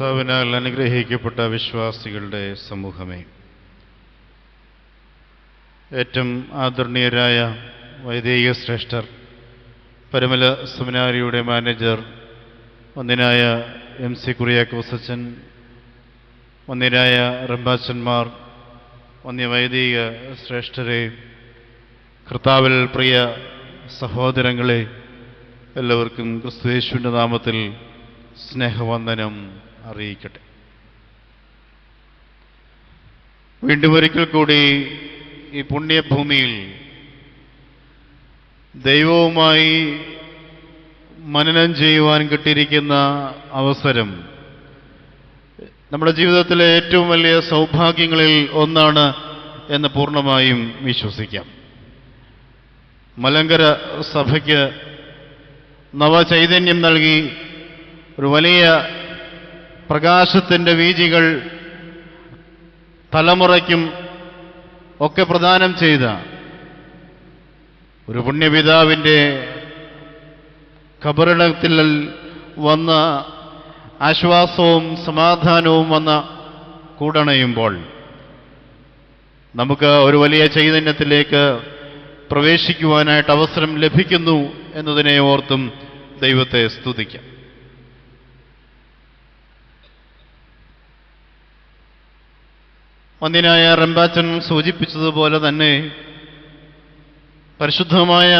കർത്താവിനാൽ അനുഗ്രഹിക്കപ്പെട്ട വിശ്വാസികളുടെ സമൂഹമേ, ഏറ്റവും ആദരണീയരായ വൈദിക ശ്രേഷ്ഠർ, പരമല സെമിനാരിയുടെ മാനേജർ വന്ദ്യനായ MC കുറിയാക്കോസ് അച്ഛൻ, വന്ദ്യരായ റമ്പാച്ചന്മാർ, വന്യവൈദിക ശ്രേഷ്ഠരെ, കർത്താവിൽ പ്രിയ സഹോദരങ്ങളെ, എല്ലാവർക്കും ക്രിസ്തുയേശുവിൻ്റെ നാമത്തിൽ സ്നേഹവന്ദനം അറിയിക്കട്ടെ. വീണ്ടും ഒരിക്കൽ കൂടി ഈ പുണ്യഭൂമിയിൽ ദൈവവുമായി മനനം ചെയ്യുവാൻ കിട്ടിയിരിക്കുന്ന അവസരം നമ്മുടെ ജീവിതത്തിലെ ഏറ്റവും വലിയ സൗഭാഗ്യങ്ങളിൽ ഒന്നാണ് എന്ന് പൂർണ്ണമായും വിശ്വസിക്കാം. മലങ്കര സഭയ്ക്ക് നവചൈതന്യം നൽകി ഒരു വലിയ പ്രകാശത്തിൻ്റെ വീജികൾ തലമുറയ്ക്കും ഒക്കെ പ്രദാനം ചെയ്ത ഒരു പുണ്യപിതാവിൻ്റെ ഖബറിടത്തിൽ വന്ന ആശ്വാസവും സമാധാനവും വന്ന കൂടണയുമ്പോൾ നമുക്ക് ഒരു വലിയ ചൈതന്യത്തിലേക്ക് പ്രവേശിക്കുവാനായിട്ട് അവസരം ലഭിക്കുന്നു എന്നതിനെ ഓർത്തും ദൈവത്തെ സ്തുതിക്കാം. വന്ദ്യനായ റമ്പാച്ചൻ സൂചിപ്പിച്ചതുപോലെ തന്നെ പരിശുദ്ധമായ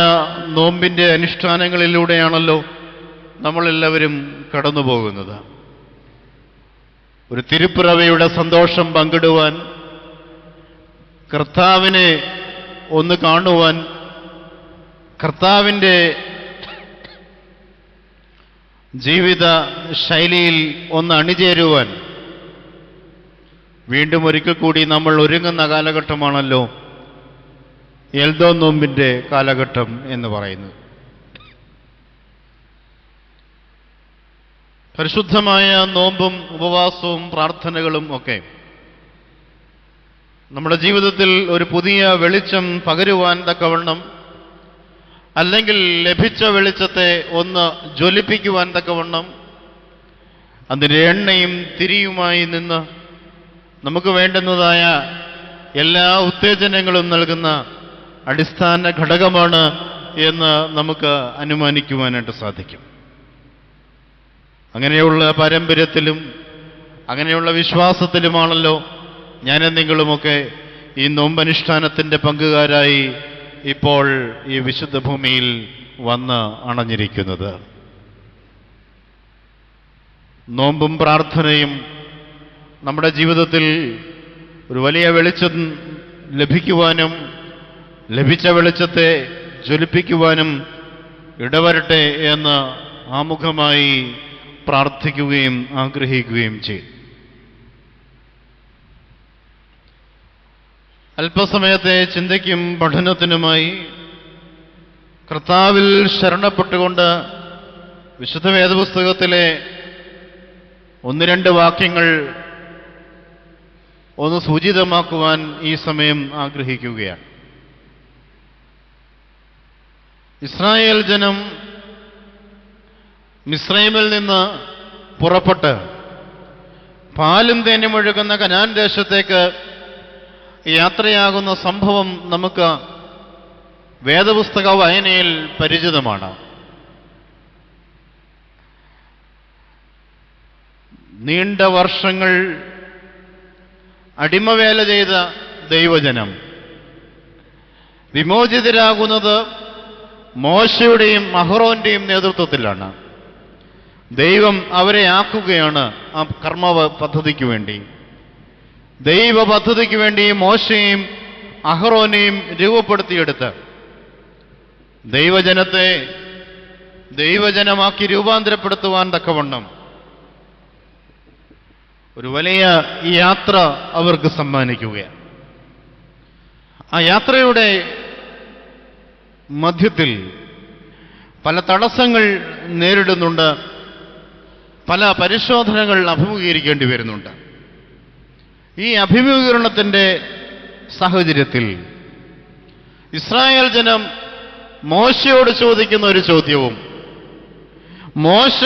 നോമ്പിൻ്റെ അനുഷ്ഠാനങ്ങളിലൂടെയാണല്ലോ നമ്മളെല്ലാവരും കടന്നു പോകുന്നത്. ഒരു തിരുപ്പിറവിയുടെ സന്തോഷം പങ്കിടുവാൻ, കർത്താവിനെ ഒന്ന് കാണുവാൻ, കർത്താവിൻ്റെ ജീവിത ശൈലിയിൽ ഒന്ന് അണിചേരുവാൻ വീണ്ടും ഒരിക്കൽ കൂടി നമ്മൾ ഒരുങ്ങുന്ന കാലഘട്ടമാണല്ലോ എൽദോ നോമ്പിൻ്റെ കാലഘട്ടം എന്ന് പറയുന്നത്. പരിശുദ്ധമായ നോമ്പും ഉപവാസവും പ്രാർത്ഥനകളും ഒക്കെ നമ്മുടെ ജീവിതത്തിൽ ഒരു പുതിയ വെളിച്ചം പകരുവാൻ തക്കവണ്ണം, അല്ലെങ്കിൽ ലഭിച്ച വെളിച്ചത്തെ ഒന്ന് ജ്വലിപ്പിക്കുവാൻ തക്കവണ്ണം അതിൻ്റെ എണ്ണയും തിരിയുമായി നിന്ന് നമുക്ക് വേണ്ടുന്നതായ എല്ലാ ഉത്തേജനങ്ങളും നൽകുന്ന അടിസ്ഥാന ഘടകമാണ് എന്ന് നമുക്ക് അനുമാനിക്കുവാനായിട്ട് സാധിക്കും. അങ്ങനെയുള്ള പാരമ്പര്യത്തിലും അങ്ങനെയുള്ള വിശ്വാസത്തിലുമാണല്ലോ ഞാനും നിങ്ങളുമൊക്കെ ഈ നോമ്പനുഷ്ഠാനത്തിൻ്റെ പങ്കുകാരായി ഇപ്പോൾ ഈ വിശുദ്ധ ഭൂമിയിൽ വന്ന് അണഞ്ഞിരിക്കുന്നത്. നോമ്പും പ്രാർത്ഥനയും നമ്മുടെ ജീവിതത്തിൽ ഒരു വലിയ വെളിച്ചം ലഭിക്കുവാനും ലഭിച്ച വെളിച്ചത്തെ ജ്വലിപ്പിക്കുവാനും ഇടവരട്ടെ എന്ന് ആമുഖമായി പ്രാർത്ഥിക്കുകയും ആഗ്രഹിക്കുകയും ചെയ്യും. അല്പസമയത്തെ ചിന്തയ്ക്കും പഠനത്തിനുമായി കർത്താവിൽ ശരണപ്പെട്ടുകൊണ്ട് വിശുദ്ധ വേദപുസ്തകത്തിലെ ഒന്ന് രണ്ട് വാക്യങ്ങൾ ഒന്ന് സൂചിതമാക്കുവാൻ ഈ സമയം ആഗ്രഹിക്കുകയാണ്. ഇസ്രായേൽ ജനം മിസ്രൈമിൽ നിന്ന് പുറപ്പെട്ട് പാലും തേനും ഒഴുകുന്ന കനാൻ ദേശത്തേക്ക് യാത്രയാകുന്ന സംഭവം നമുക്ക് വേദപുസ്തക വായനയിൽ പരിചിതമാണ്. നീണ്ട വർഷങ്ങൾ അടിമവേല ചെയ്ത ദൈവജനം വിമോചിതരാകുന്നത് മോശയുടെയും അഹ്റോന്റെയും നേതൃത്വത്തിലാണ്. ദൈവം അവരെ ആക്കുകയാണ് ആ കർമ്മ പദ്ധതിക്ക് വേണ്ടി. ദൈവ പദ്ധതിക്ക് വേണ്ടി മോശയെയും അഹ്റോനെയും രൂപപ്പെടുത്തിയെടുത്ത് ദൈവജനത്തെ ദൈവജനമാക്കി രൂപാന്തരപ്പെടുത്തുവാൻ തക്കവണ്ണം ഒരു വലിയ യാത്ര അവർക്ക് സമ്മാനിക്കുകയാണ്. ആ യാത്രയുടെ മധ്യത്തിൽ പല തടസ്സങ്ങൾ നേരിടുന്നുണ്ട്, പല പരിശോധനകൾ അഭിമുഖീകരിക്കേണ്ടി വരുന്നുണ്ട്. ഈ അഭിമുഖീകരണത്തിൻ്റെ സാഹചര്യത്തിൽ ഇസ്രായേൽ ജനം മോശയോട് ചോദിക്കുന്ന ഒരു ചോദ്യവും മോശ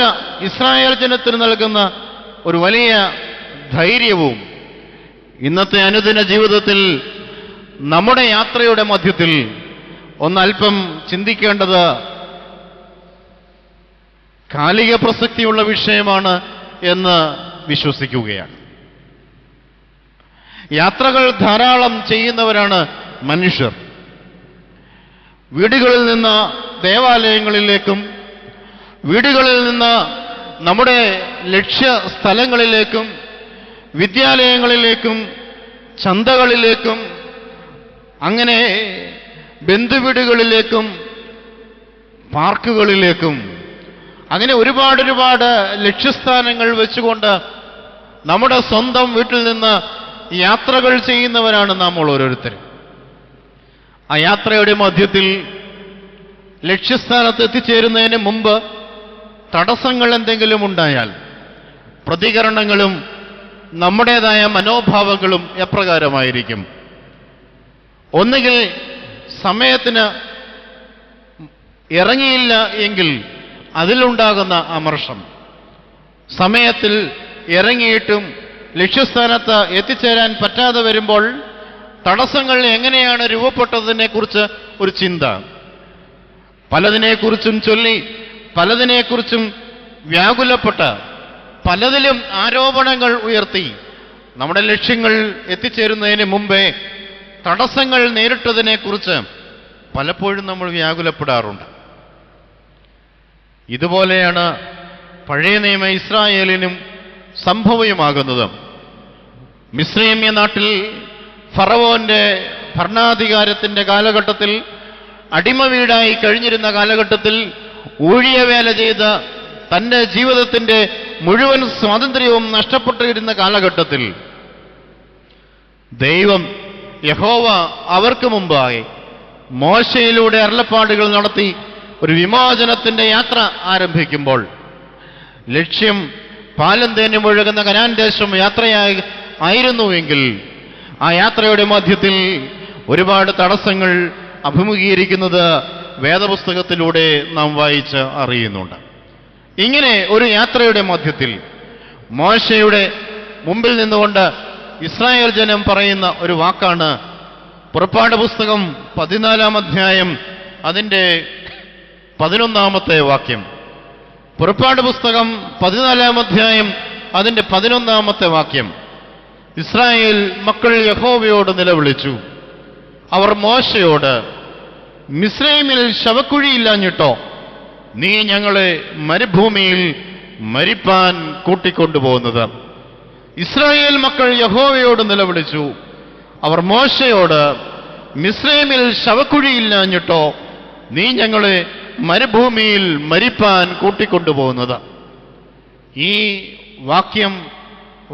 ഇസ്രായേൽ ജനത്തിന് നൽകുന്ന ഒരു വലിയ ധൈര്യവും ഇന്നത്തെ അനുദിന ജീവിതത്തിൽ നമ്മുടെ യാത്രയുടെ മധ്യത്തിൽ ഒന്നല്പം ചിന്തിക്കേണ്ടത് കാലിക പ്രസക്തിയുള്ള വിഷയമാണ് എന്ന് വിശ്വസിക്കുകയാണ്. യാത്രകൾ ധാരാളം ചെയ്യുന്നവരാണ് മനുഷ്യർ. വീടുകളിൽ നിന്ന് ദേവാലയങ്ങളിലേക്കും വീടുകളിൽ നിന്ന് നമ്മുടെ ലക്ഷ്യ സ്ഥലങ്ങളിലേക്കും വിദ്യാലയങ്ങളിലേക്കും ചന്തകളിലേക്കും അങ്ങനെ ബന്ധുവീടുകളിലേക്കും പാർക്കുകളിലേക്കും അങ്ങനെ ഒരുപാട് ലക്ഷ്യസ്ഥാനങ്ങൾ വെച്ചുകൊണ്ട് നമ്മുടെ സ്വന്തം വീട്ടിൽ നിന്ന് യാത്രകൾ ചെയ്യുന്നവരാണ് നമ്മൾ ഓരോരുത്തരും. ആ യാത്രയുടെ മധ്യത്തിൽ ലക്ഷ്യസ്ഥാനത്ത് എത്തിച്ചേരുന്നതിന് മുമ്പ് തടസ്സങ്ങൾ എന്തെങ്കിലും ഉണ്ടായാൽ പ്രതികരണങ്ങളും നമ്മുടേതായ മനോഭാവങ്ങളും എപ്രകാരമായിരിക്കും? ഒന്നുകിൽ സമയത്തിന് ഇറങ്ങിയില്ല എങ്കിൽ അതിലുണ്ടാകുന്ന അമർഷം, സമയത്തിൽ ഇറങ്ങിയിട്ടും ലക്ഷ്യസ്ഥാനത്ത് എത്തിച്ചേരാൻ പറ്റാതെ വരുമ്പോൾ തടസ്സങ്ങൾ എങ്ങനെയാണ് രൂപപ്പെട്ടതിനെക്കുറിച്ച് ഒരു ചിന്ത, പലതിനെക്കുറിച്ചും ചൊല്ലി പലതിനെക്കുറിച്ചും വ്യാകുലപ്പെട്ട് പലതിലും ആരോപണങ്ങൾ ഉയർത്തി നമ്മുടെ ലക്ഷ്യങ്ങൾ എത്തിച്ചേരുന്നതിന് മുമ്പേ തടസ്സങ്ങൾ നേരിട്ടതിനെക്കുറിച്ച് പലപ്പോഴും നമ്മൾ വ്യാകുലപ്പെടാറുണ്ട്. ഇതുപോലെയാണ് പഴയ നിയമ ഇസ്രായേലിനും സംഭവമാകുന്നത്. മിസ്രൈമ്യ നാട്ടിൽ ഫറവോന്റെ ഭരണാധികാരത്തിന്റെ കാലഘട്ടത്തിൽ, അടിമ വീടായി കഴിഞ്ഞിരുന്ന കാലഘട്ടത്തിൽ, ഊഴിയവേല ചെയ്ത് തന്റെ ജീവിതത്തിന്റെ മുഴുവൻ സ്വാതന്ത്ര്യവും നഷ്ടപ്പെട്ടിരുന്ന കാലഘട്ടത്തിൽ ദൈവം യഹോവ അവർക്ക് മുമ്പായി മോശയിലൂടെ അരുളപ്പാടുകൾ നടത്തി ഒരു വിമോചനത്തിന്റെ യാത്ര ആരംഭിക്കുമ്പോൾ ലക്ഷ്യം പാലും തേനും ഒഴുകുന്ന കനാൻ ദേശം യാത്രയായി ആയിരുന്നുവെങ്കിൽ ആ യാത്രയുടെ മധ്യത്തിൽ ഒരുപാട് തടസ്സങ്ങൾ അഭിമുഖീകരിക്കുന്നത് വേദപുസ്തകത്തിലൂടെ നാം വായിച്ച് അറിയുന്നുണ്ട്. ഇങ്ങനെ ഒരു യാത്രയുടെ മധ്യത്തിൽ മോശയുടെ മുമ്പിൽ നിന്നുകൊണ്ട് ഇസ്രായേൽ ജനം പറയുന്ന ഒരു വാക്കാണ് പുറപ്പാട് പുസ്തകം 14-ാം അധ്യായം അതിൻ്റെ 11-ാമത്തെ വാക്യം. പുറപ്പാട് പുസ്തകം 14-ാം അധ്യായം അതിൻ്റെ 11-ാമത്തെ വാക്യം. ഇസ്രായേൽ മക്കൾ യഹോവയോട് നിലവിളിച്ചു. അവർ മോശയോട്, മിസ്രൈമിൽ ശവക്കുഴിയില്ലാഞ്ഞിട്ടോ നീ ഞങ്ങളെ മരുഭൂമിയിൽ മരിപ്പാൻ കൂട്ടിക്കൊണ്ടുപോകുന്നത്? ഇസ്രായേൽ മക്കൾ യഹോവയോട് നിലവിളിച്ചു. അവർ മോശയോട്, മിസ്രൈമിൽ ശവക്കുഴിയില്ലാഞ്ഞിട്ടോ നീ ഞങ്ങളെ മരുഭൂമിയിൽ മരിപ്പാൻ കൂട്ടിക്കൊണ്ടുപോകുന്നത്. ഈ വാക്യം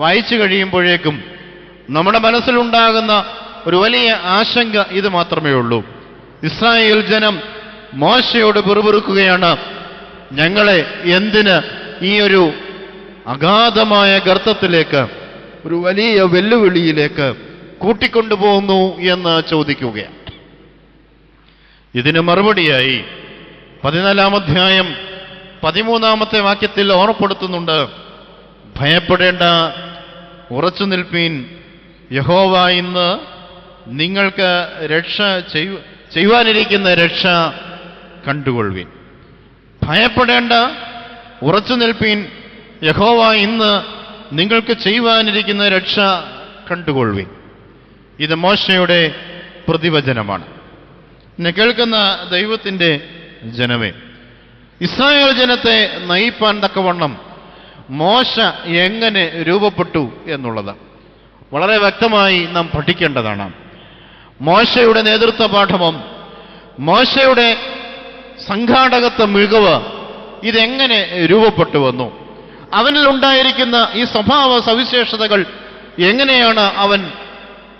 വായിച്ചു കഴിയുമ്പോഴേക്കും നമ്മുടെ മനസ്സിലുണ്ടാകുന്ന ഒരു വലിയ ആശങ്ക ഇത് മാത്രമേ ഉള്ളൂ. ഇസ്രായേൽ ജനം മോശയോട് പിറുപിറുക്കുകയാണ്, ഞങ്ങളെ എന്തിന് ഈ ഒരു അഗാധമായ ഗർത്തത്തിലേക്ക്, ഒരു വലിയ വെല്ലുവിളിയിലേക്ക് കൂട്ടിക്കൊണ്ടുപോകുന്നു എന്ന് ചോദിക്കുകയാണ്. ഇതിന് മറുപടിയായി 14-ാം അധ്യായം 13-ാമത്തെ വാക്യത്തിൽ ഓർമ്മപ്പെടുത്തുന്നുണ്ട്, ഭയപ്പെടേണ്ട, ഉറച്ചു നിൽപ്പീൻ, യഹോവ ഇന്ന് നിങ്ങൾക്ക് രക്ഷ ചെയ്യുവാനിരിക്കുന്ന രക്ഷ കണ്ടുകൊള്ളുവിൻ. ഭയപ്പെടേണ്ട, ഉറച്ചു നിൽപ്പീൻ, യഹോവ ഇന്ന് നിങ്ങൾക്ക് ചെയ്യുവാനിരിക്കുന്ന രക്ഷ കണ്ടുകൊള്ളുവിൻ. ഇത് മോശയുടെ പ്രതിവചനമാണ്. എന്നെ കേൾക്കുന്ന ദൈവത്തിൻ്റെ ജനമേ, ഇസ്രായേൽ ജനത്തെ നയിപ്പാൻ തക്കവണ്ണം മോശ എങ്ങനെ രൂപപ്പെട്ടു എന്നുള്ളത് വളരെ വ്യക്തമായി നാം പഠിക്കേണ്ടതാണ്. മോശയുടെ നേതൃത്വ പാഠവും മോശയുടെ സംഘാടകത്വ മികവ് ഇതെങ്ങനെ രൂപപ്പെട്ടു വന്നു, അവനിൽ ഉണ്ടായിരിക്കുന്ന ഈ സ്വഭാവ സവിശേഷതകൾ എങ്ങനെയാണ്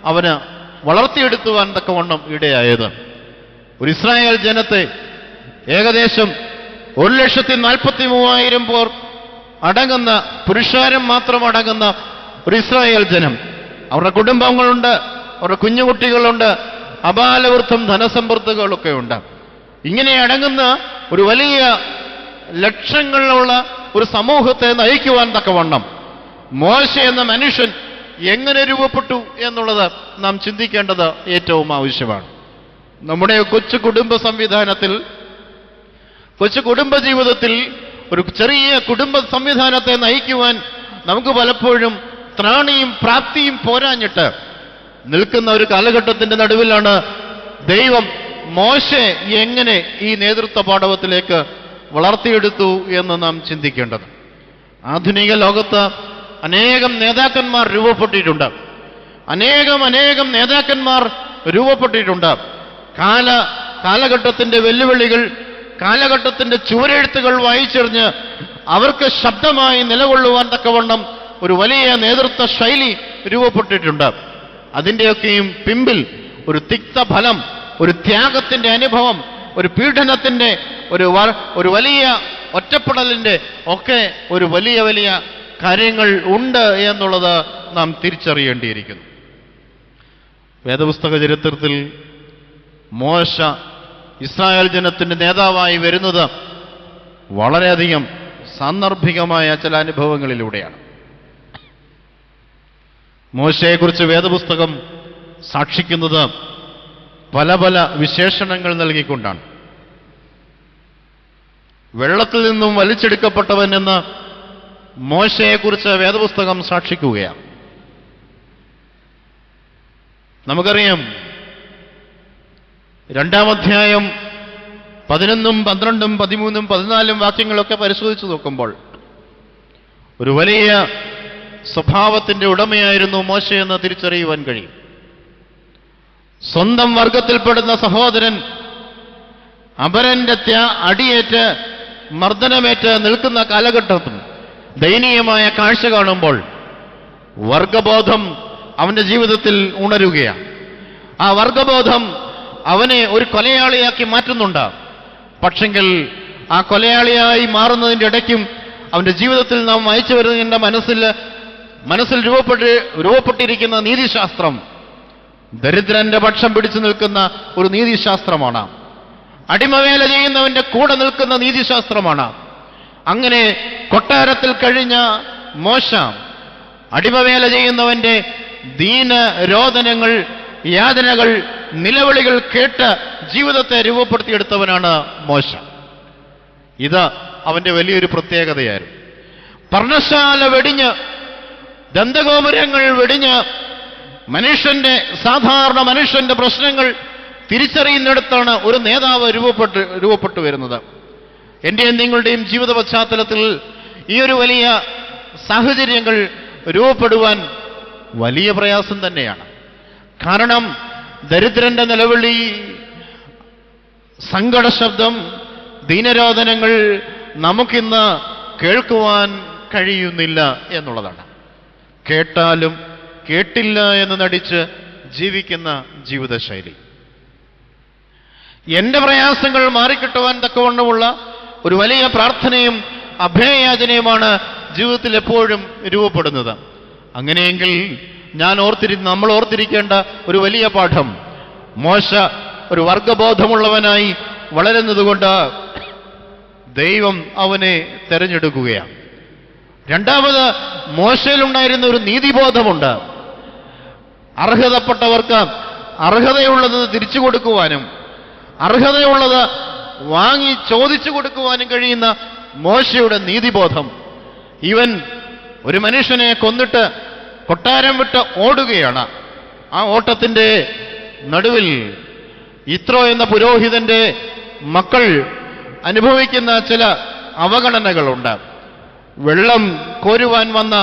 അവന് വളർത്തിയെടുത്തുവാൻ തക്കവണ്ണം ഇടയായത്? ഒരു ഇസ്രായേൽ ജനത്തെ ഏകദേശം 1,43,000 പേർ അടങ്ങുന്ന, പുരുഷാരം മാത്രം അടങ്ങുന്ന ഒരു ഇസ്രായേൽ ജനം, അവരുടെ കുടുംബങ്ങളുണ്ട്, അവരുടെ കുഞ്ഞുകുട്ടികളുണ്ട്, അപാലവൃദ്ധം ധനസമ്പത്തുകളൊക്കെ ഉണ്ട്. ഇങ്ങനെ അടങ്ങുന്ന ഒരു വലിയ ലക്ഷങ്ങളുള്ള ഒരു സമൂഹത്തെ നയിക്കുവാൻ തക്കവണ്ണം മോശ എന്ന മനുഷ്യൻ എങ്ങനെ രൂപപ്പെട്ടു എന്നുള്ളത് നാം ചിന്തിക്കേണ്ടത് ഏറ്റവും ആവശ്യമാണ്. നമ്മുടെ കൊച്ചു കുടുംബ സംവിധാനത്തിൽ, കൊച്ചു കുടുംബ ജീവിതത്തിൽ ഒരു ചെറിയ കുടുംബ സംവിധാനത്തെ നയിക്കുവാൻ നമുക്ക് പലപ്പോഴും ത്രാണിയും പ്രാപ്തിയും പോരാഞ്ഞിട്ട് നിൽക്കുന്ന ഒരു കാലഘട്ടത്തിന്റെ നടുവിലാണ് ദൈവം മോശെ എങ്ങനെ ഈ നേതൃത്വ പാടവത്തിലേക്ക് വളർത്തിയെടുത്തു എന്ന് നാം ചിന്തിക്കേണ്ടത്. ആധുനിക ലോകത്ത് അനേകം നേതാക്കന്മാർ രൂപപ്പെട്ടിട്ടുണ്ട്. അനേകം നേതാക്കന്മാർ രൂപപ്പെട്ടിട്ടുണ്ട്. കാലഘട്ടത്തിന്റെ വെല്ലുവിളികൾ, കാലഘട്ടത്തിന്റെ ചുവരെഴുത്തുകൾ വായിച്ചെറിഞ്ഞ് അവർക്ക് ശബ്ദമായി നിലകൊള്ളുവാൻ തക്കവണ്ണം ഒരു വലിയ നേതൃത്വ ശൈലി രൂപപ്പെട്ടിട്ടുണ്ട്. അതിൻ്റെയൊക്കെയും പിമ്പിൽ ഒരു തിക്തഫലം, ഒരു ത്യാഗത്തിന്റെ അനുഭവം, ഒരു പീഡനത്തിന്റെ, ഒരു വലിയ ഒറ്റപ്പെടലിന്റെ ഒക്കെ ഒരു വലിയ കാര്യങ്ങൾ ഉണ്ട് എന്നുള്ളത് നാം തിരിച്ചറിയേണ്ടിയിരിക്കുന്നു. വേദപുസ്തക ചരിത്രത്തിൽ മോശ ഇസ്രായേൽ ജനത്തിന്റെ നേതാവായി വരുന്നത് വളരെയധികം സാന്ദർഭികമായ ചില അനുഭവങ്ങളിലൂടെയാണ്. മോശയെക്കുറിച്ച് വേദപുസ്തകം സാക്ഷിക്കുന്നത് പല വിശേഷണങ്ങൾ നൽകിക്കൊണ്ടാണ്. വെള്ളത്തിൽ നിന്നും വലിച്ചെടുക്കപ്പെട്ടവൻ എന്ന് മോശയെക്കുറിച്ച് വേദപുസ്തകം സാക്ഷിക്കുകയാണ്. നമുക്കറിയാം, 2-ാം അധ്യായം 11, 12, 13, 14 വാക്യങ്ങളൊക്കെ പരിശോധിച്ചു നോക്കുമ്പോൾ ഒരു വലിയ സ്വഭാവത്തിന്റെ ഉടമയായിരുന്നു മോശയെന്ന് തിരിച്ചറിയുവാൻ കഴിയും. സ്വന്തം വർഗത്തിൽപ്പെടുന്ന സഹോദരൻ അപരന്റെ അടിയേറ്റ് മർദ്ദനമേറ്റ് നിൽക്കുന്ന കാലഘട്ടത്തിൽ ദയനീയമായ കാഴ്ച കാണുമ്പോൾ വർഗബോധം അവന്റെ ജീവിതത്തിൽ ഉണരുകയാണ്. ആ വർഗബോധം അവനെ ഒരു കൊലയാളിയാക്കി മാറ്റുന്നുണ്ട്. പക്ഷെങ്കിൽ ആ കൊലയാളിയായി മാറുന്നതിൻ്റെ ഇടയ്ക്കും അവന്റെ ജീവിതത്തിൽ നാം വായിച്ചു വരുന്നതിൻ്റെ മനസ്സിൽ രൂപപ്പെട്ടിരിക്കുന്ന നീതിശാസ്ത്രം ദരിദ്രന്റെ പക്ഷം പിടിച്ചു നിൽക്കുന്ന ഒരു നീതിശാസ്ത്രമാണ്. അടിമവേല ചെയ്യുന്നവന്റെ കൂടെ നിൽക്കുന്ന നീതിശാസ്ത്രമാണ്. അങ്ങനെ കൊട്ടാരത്തിൽ കഴിഞ്ഞ മോശ അടിമവേല ചെയ്യുന്നവന്റെ ദീനരോധനങ്ങൾ, യാതനകൾ, നിലവിളികൾ കേട്ട് ജീവിതത്തെ രൂപപ്പെടുത്തിയെടുത്തവനാണ് മോശ. ഇത് അവന്റെ വലിയൊരു പ്രത്യേകതയായിരുന്നു. പർണശാല വെടിഞ്ഞ്, ദന്തഗോപുരങ്ങൾ വെടിഞ്ഞ് സാധാരണ മനുഷ്യന്റെ പ്രശ്നങ്ങൾ തിരിച്ചറിയുന്നിടത്താണ് ഒരു നേതാവ് രൂപപ്പെട്ടു വരുന്നത്. എന്റെയും നിങ്ങളുടെയും ജീവിത പശ്ചാത്തലത്തിൽ ഈ ഒരു വലിയ സാഹചര്യങ്ങൾ രൂപപ്പെടുവാൻ വലിയ പ്രയാസം തന്നെയാണ്. കാരണം ദരിദ്രന്റെ നിലവിളി, സങ്കട ശബ്ദം, ദീനരോധനങ്ങൾ നമുക്കിന്ന് കേൾക്കുവാൻ കഴിയുന്നില്ല എന്നുള്ളതാണ്. കേട്ടാലും കേട്ടില്ല എന്ന് നടിച്ച് ജീവിക്കുന്ന ജീവിതശൈലി. എന്റെ പ്രയാസങ്ങൾ മാറിക്കിട്ടുവാൻ തക്കവണ്ണമുള്ള ഒരു വലിയ പ്രാർത്ഥനയും അഭയയാചനയുമാണ് ജീവിതത്തിൽ എപ്പോഴും രൂപപ്പെടുന്നത്. അങ്ങനെയെങ്കിൽ നമ്മൾ ഓർത്തിരിക്കേണ്ട ഒരു വലിയ പാഠം, മോശ ഒരു വർഗബോധമുള്ളവനായി വളരുന്നതുകൊണ്ട് ദൈവം അവനെ തെരഞ്ഞെടുക്കുകയാണ്. രണ്ടാമത്, മോശയിലുണ്ടായിരുന്ന ഒരു നീതിബോധമുണ്ട്. അർഹതപ്പെട്ടവർക്ക് അർഹതയുള്ളത് തിരിച്ചു കൊടുക്കുവാനും അർഹതയുള്ളത് വാങ്ങി ചോദിച്ചു കൊടുക്കുവാനും കഴിയുന്ന മോശയുടെ നീതിബോധം. ഇവൻ ഒരു മനുഷ്യനെ കൊന്നിട്ട് കൊട്ടാരം വിട്ട് ഓടുകയാണ്. ആ ഓട്ടത്തിന്റെ നടുവിൽ യിത്രോ എന്ന പുരോഹിതന്റെ മക്കൾ അനുഭവിക്കുന്ന ചില അവഗണനകളുണ്ട്. വെള്ളം കോരുവാൻ വന്ന,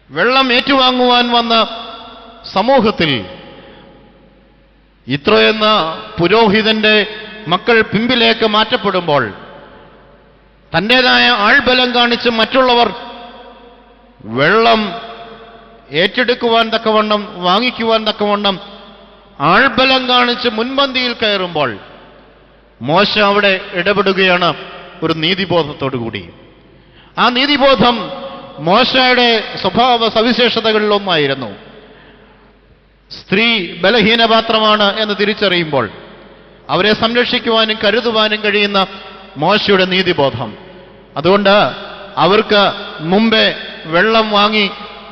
വെള്ളം ഏറ്റുവാങ്ങുവാൻ വന്ന സമൂഹത്തിൽ യിത്രോ എന്ന പുരോഹിതന്റെ മക്കൾ പിമ്പിലേക്ക് മാറ്റപ്പെടുമ്പോൾ തൻ്റെതായ ആൾബലം കാണിച്ച് മറ്റുള്ളവർ വെള്ളം ഏറ്റെടുക്കുവാൻ തക്കവണ്ണം, വാങ്ങിക്കുവാൻ തക്കവണ്ണം ആൾബലം കാണിച്ച് മുൻപന്തിയിൽ കയറുമ്പോൾ മോശ അവിടെ ഇടപെടുകയാണ് ഒരു നീതിബോധത്തോടുകൂടി. ആ നീതിബോധം മോശയുടെ സ്വഭാവ സവിശേഷതകളിലൊന്നായിരുന്നു. സ്ത്രീ ബലഹീനപാത്രമാണ് എന്ന് തിരിച്ചറിയുമ്പോൾ അവരെ സംരക്ഷിക്കുവാനും കരുതുവാനും കഴിയുന്ന മോശയുടെ നീതിബോധം. അതുകൊണ്ട് അവർക്ക് മുമ്പേ വെള്ളം വാങ്ങി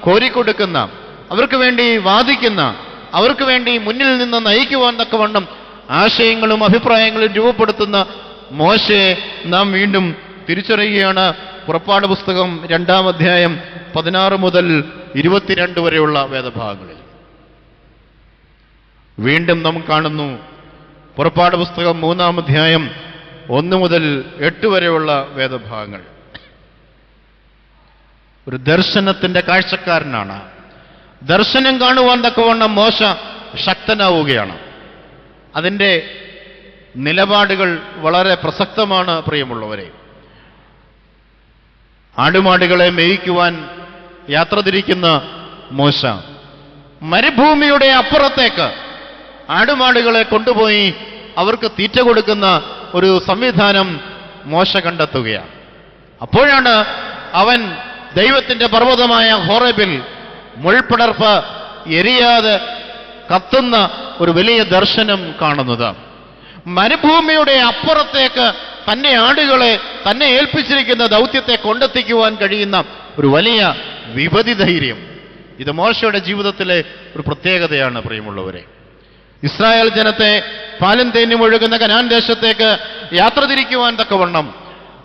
കോരിക്കൊടുക്കുന്ന, അവർക്ക് വേണ്ടി വാദിക്കുന്ന, അവർക്ക് വേണ്ടി മുന്നിൽ നിന്ന് നയിക്കുവാൻ തക്കവണ്ണം ആശയങ്ങളും അഭിപ്രായങ്ങളും രൂപപ്പെടുത്തുന്ന മോശയെ നാം വീണ്ടും തിരിച്ചറിയുകയാണ്. പുറപ്പാട് പുസ്തകം 2-ാം അധ്യായം 16 മുതൽ 22 വരെയുള്ള വേദഭാഗങ്ങളിൽ വീണ്ടും നാം കാണുന്നു. പുറപ്പാട് പുസ്തകം 3-ാം അധ്യായം 1 മുതൽ 8 വരെയുള്ള വേദഭാഗങ്ങൾ. ഒരു ദർശനത്തിന്റെ കാഴ്ചക്കാരനാണ്. ദർശനം കാണുവാൻ തക്കവണ്ണം മോശ ശക്തനാവുകയാണ്. അതിൻ്റെ നിലപാടുകൾ വളരെ പ്രസക്തമാണ് പ്രിയമുള്ളവരെ. ആടുമാടുകളെ മേയിക്കുവാൻ യാത്ര തിരിക്കുന്ന മോശ മരുഭൂമിയുടെ അപ്പുറത്തേക്ക് ആടുമാടുകളെ കൊണ്ടുപോയി അവർക്ക് തീറ്റ കൊടുക്കുന്ന ഒരു സംവിധാനം മോശ കണ്ടെത്തുകയാണ്. അപ്പോഴാണ് അവൻ ദൈവത്തിന്റെ പർവ്വതമായ ഹോറേബിൽ മുൾപടർപ്പ് എരിയാതെ കത്തുന്ന ഒരു വലിയ ദർശനം കാണുന്നത്. മരുഭൂമിയുടെ അപ്പുറത്തേക്ക് തന്റെ ആടുകളെ തന്നെ ഏൽപ്പിച്ചിരിക്കുന്ന ദൗത്യത്തെ കൊണ്ടെത്തിക്കുവാൻ കഴിയുന്ന ഒരു വലിയ വിപതി ധൈര്യം. ഇത് മോശയുടെ ജീവിതത്തിലെ ഒരു പ്രത്യേകതയാണ് പ്രിയമുള്ളവരെ. ഇസ്രായേൽ ജനത്തെ പാലും തേനും ഒഴുകുന്ന കനാൻ ദേശത്തേക്ക് യാത്ര തിരിക്കുവാൻ തക്കവണ്ണം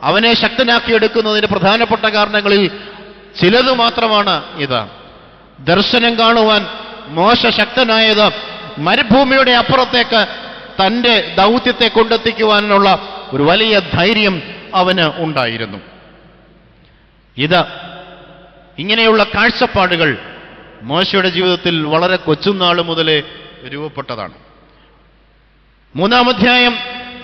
അവനെ ശക്തനാക്കിയെടുക്കുന്നതിന് പ്രധാനപ്പെട്ട കാരണങ്ങളിൽ ചിലത് മാത്രമാണ് ഇത്. ദർശനം കാണുവാൻ മോശ ശക്തനായത് മരുഭൂമിയുടെ അപ്പുറത്തേക്ക് തൻ്റെ ദൗത്യത്തെ കൊണ്ടെത്തിക്കുവാനുള്ള ഒരു വലിയ ധൈര്യം അവന് ഉണ്ടായിരുന്നു. ഇങ്ങനെയുള്ള കാഴ്ചപ്പാടുകൾ മോശയുടെ ജീവിതത്തിൽ വളരെ കൊച്ചുനാൾ മുതലേ രൂപപ്പെട്ടതാണ്. 3-ാം അധ്യായം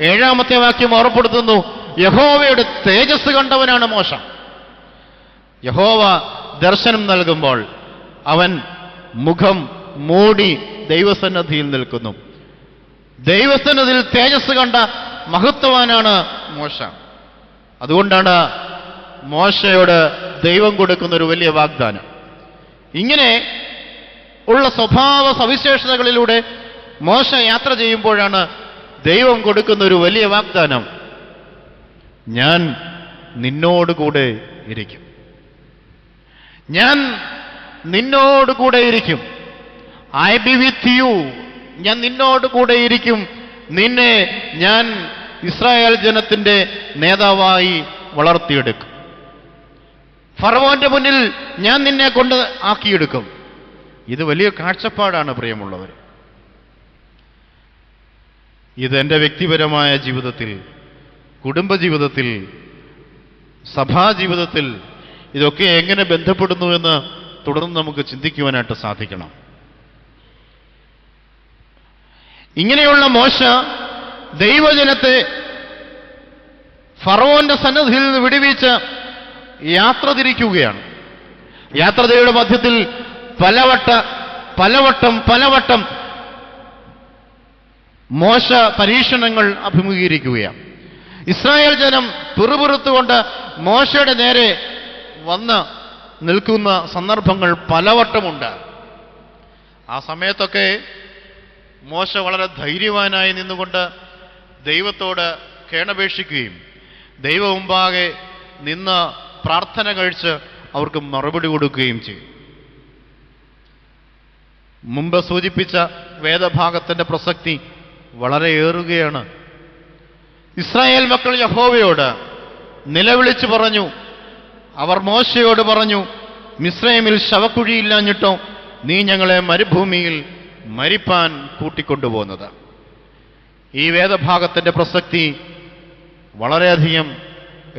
7-ാമത്തെ വാക്യം ഓർമ്മപ്പെടുത്തുന്നു, യഹോവയുടെ തേജസ് കണ്ടവനാണ് മോശ. യഹോവ ദർശനം നൽകുമ്പോൾ അവൻ മുഖം മൂടി ദൈവസന്നിധിയിൽ നിൽക്കുന്നു. ദൈവസന്നിധിയിൽ തേജസ് കണ്ട മഹത്വവാനാണ് മോശ. അതുകൊണ്ടാണ് മോശയോട് ദൈവം കൊടുക്കുന്ന ഒരു വലിയ വാഗ്ദാനം. ഇങ്ങനെ ഉള്ള സ്വഭാവ സവിശേഷതകളിലൂടെ മോശ യാത്ര ചെയ്യുമ്പോഴാണ് ദൈവം കൊടുക്കുന്ന ഒരു വലിയ വാഗ്ദാനം, ഞാൻ നിന്നോടുകൂടെ ഇരിക്കും. ഞാൻ നിന്നോടുകൂടെ ഇരിക്കും. I B with you. ഞാൻ നിന്നോടുകൂടെ ഇരിക്കും. നിന്നെ ഞാൻ ഇസ്രായേൽ ജനത്തിന്റെ നേതാവായി വളർത്തിയെടുക്കും. ഫറവോന്റെ മുന്നിൽ ഞാൻ നിന്നെ കൊണ്ട് ആക്കിയെടുക്കും. ഇത് വലിയ കാഴ്ചപ്പാടാണ് പ്രിയമുള്ളവർ. ഇതെൻ്റെ വ്യക്തിപരമായ ജീവിതത്തിൽ, കുടുംബജീവിതത്തിൽ, സഭാജീവിതത്തിൽ ഇതൊക്കെ എങ്ങനെ ബന്ധപ്പെടുന്നു എന്ന് തുടർന്ന് നമുക്ക് ചിന്തിക്കുവാനായിട്ട് സാധിക്കണം. ഇങ്ങനെയുള്ള മോശ ദൈവജനത്തെ ഫറവോന്റെ സന്നിധിയിൽ നിന്ന് വിടുവിച്ച് യാത്ര തിരിക്കുകയാണ്. യാത്രയുടെ മധ്യത്തിൽ പലവട്ടം മോശ പരീക്ഷണങ്ങൾ അഭിമുഖീകരിക്കുകയാണ്. ഇസ്രായേൽ ജനം പിറുപിറുത്തുകൊണ്ട് മോശയുടെ നേരെ വന്ന് നിൽക്കുന്ന സന്ദർഭങ്ങൾ പലവട്ടമുണ്ട്. ആ സമയത്തൊക്കെ മോശ വളരെ ധൈര്യവാനായി നിന്നുകൊണ്ട് ദൈവത്തോട് കേണപേക്ഷിക്കുകയും ദൈവ മുമ്പാകെ നിന്ന് പ്രാർത്ഥന കഴിച്ച് അവർക്ക് മറുപടി കൊടുക്കുകയും ചെയ്യും. മുമ്പ് സൂചിപ്പിച്ച വേദഭാഗത്തിന്റെ പ്രസക്തി വളരെ ഏറുകയാണ്. ഇസ്രായേൽ മക്കൾ യഹോവയോട് നിലവിളിച്ചു പറഞ്ഞു. അവർ മോശയോട് പറഞ്ഞു, മിസ്രൈമിൽ ശവക്കുഴിയില്ലാഞ്ഞിട്ടോ നീ ഞങ്ങളെ മരുഭൂമിയിൽ മരിപ്പാൻ കൂട്ടിക്കൊണ്ടുപോകുന്നത്. ഈ വേദഭാഗത്തിന്റെ പ്രസക്തി വളരെയധികം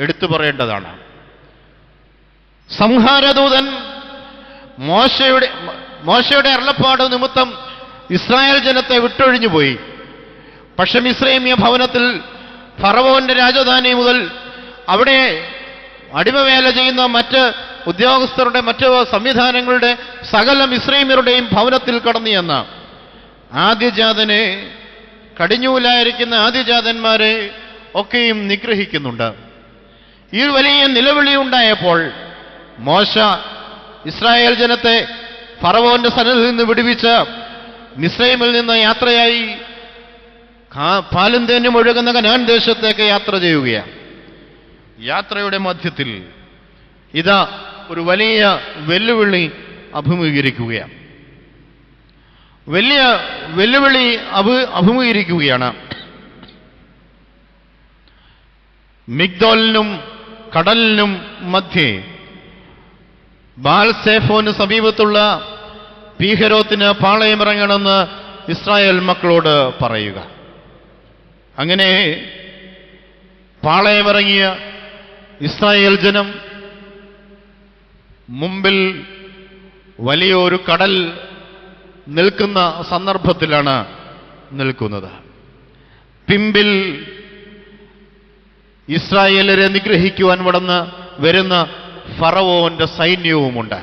എടുത്തു പറയേണ്ടതാണ്. സംഹാരദൂതൻ മോശയുടെ അരുളപ്പാട് നിമിത്തം ഇസ്രായേൽ ജനത്തെ വിട്ടൊഴിഞ്ഞുപോയി. പക്ഷെ മിസ്രൈമ്യ ഭവനത്തിൽ ഫറവോന്റെ രാജധാനി മുതൽ അവിടെ അടിമവേല ചെയ്യുന്ന മറ്റ് ഉദ്യോഗസ്ഥരുടെ മറ്റ് സംവിധാനങ്ങളുടെ സകല മിസ്രൈമ്യരുടെയും ഭവനത്തിൽ കടന്നു ചെന്ന ആദ്യജാതനെ, കടിഞ്ഞൂലായിരിക്കുന്ന ആദ്യജാതന്മാരെ ഒക്കെയും നിഗ്രഹിക്കുന്നുണ്ട്. ഈ വലിയ നിലവിളി ഉണ്ടായപ്പോൾ മോശ ഇസ്രായേൽ ജനത്തെ ഫറവോന്റെ സന്നിധിയിൽ നിന്ന് വിടുവിച്ച് മിസ്രൈമിൽ നിന്ന് യാത്രയായി പാലും തേനും ഒഴുകുന്ന കനാൻ ദേശത്തേക്ക് യാത്ര ചെയ്യുകയാണ്. യാത്രയുടെ മധ്യത്തിൽ ഇതാ ഒരു വലിയ വെല്ലുവിളി അഭിമുഖീകരിക്കുകയാണ്. വലിയ വെല്ലുവിളി അഭിമുഖീകരിക്കുകയാണ്. മിഗ്ദോലിനും കടലിനും മധ്യേ ബാൽസേഫോന് സമീപത്തുള്ള പീഹരോത്തിന് പാളയമിറങ്ങണമെന്ന് ഇസ്രായേൽ മക്കളോട് പറയുക. അങ്ങനെ പാളയമിറങ്ങിയ ഇസ്രായേൽ ജനം മുമ്പിൽ വലിയൊരു കടൽ നിൽക്കുന്ന സന്ദർഭത്തിലാണ് നിൽക്കുന്നത്. പിമ്പിൽ ഇസ്രായേലരെ നിഗ്രഹിക്കുവാൻ വരുന്ന ഫറവോന്റെ സൈന്യവുമുണ്ട്.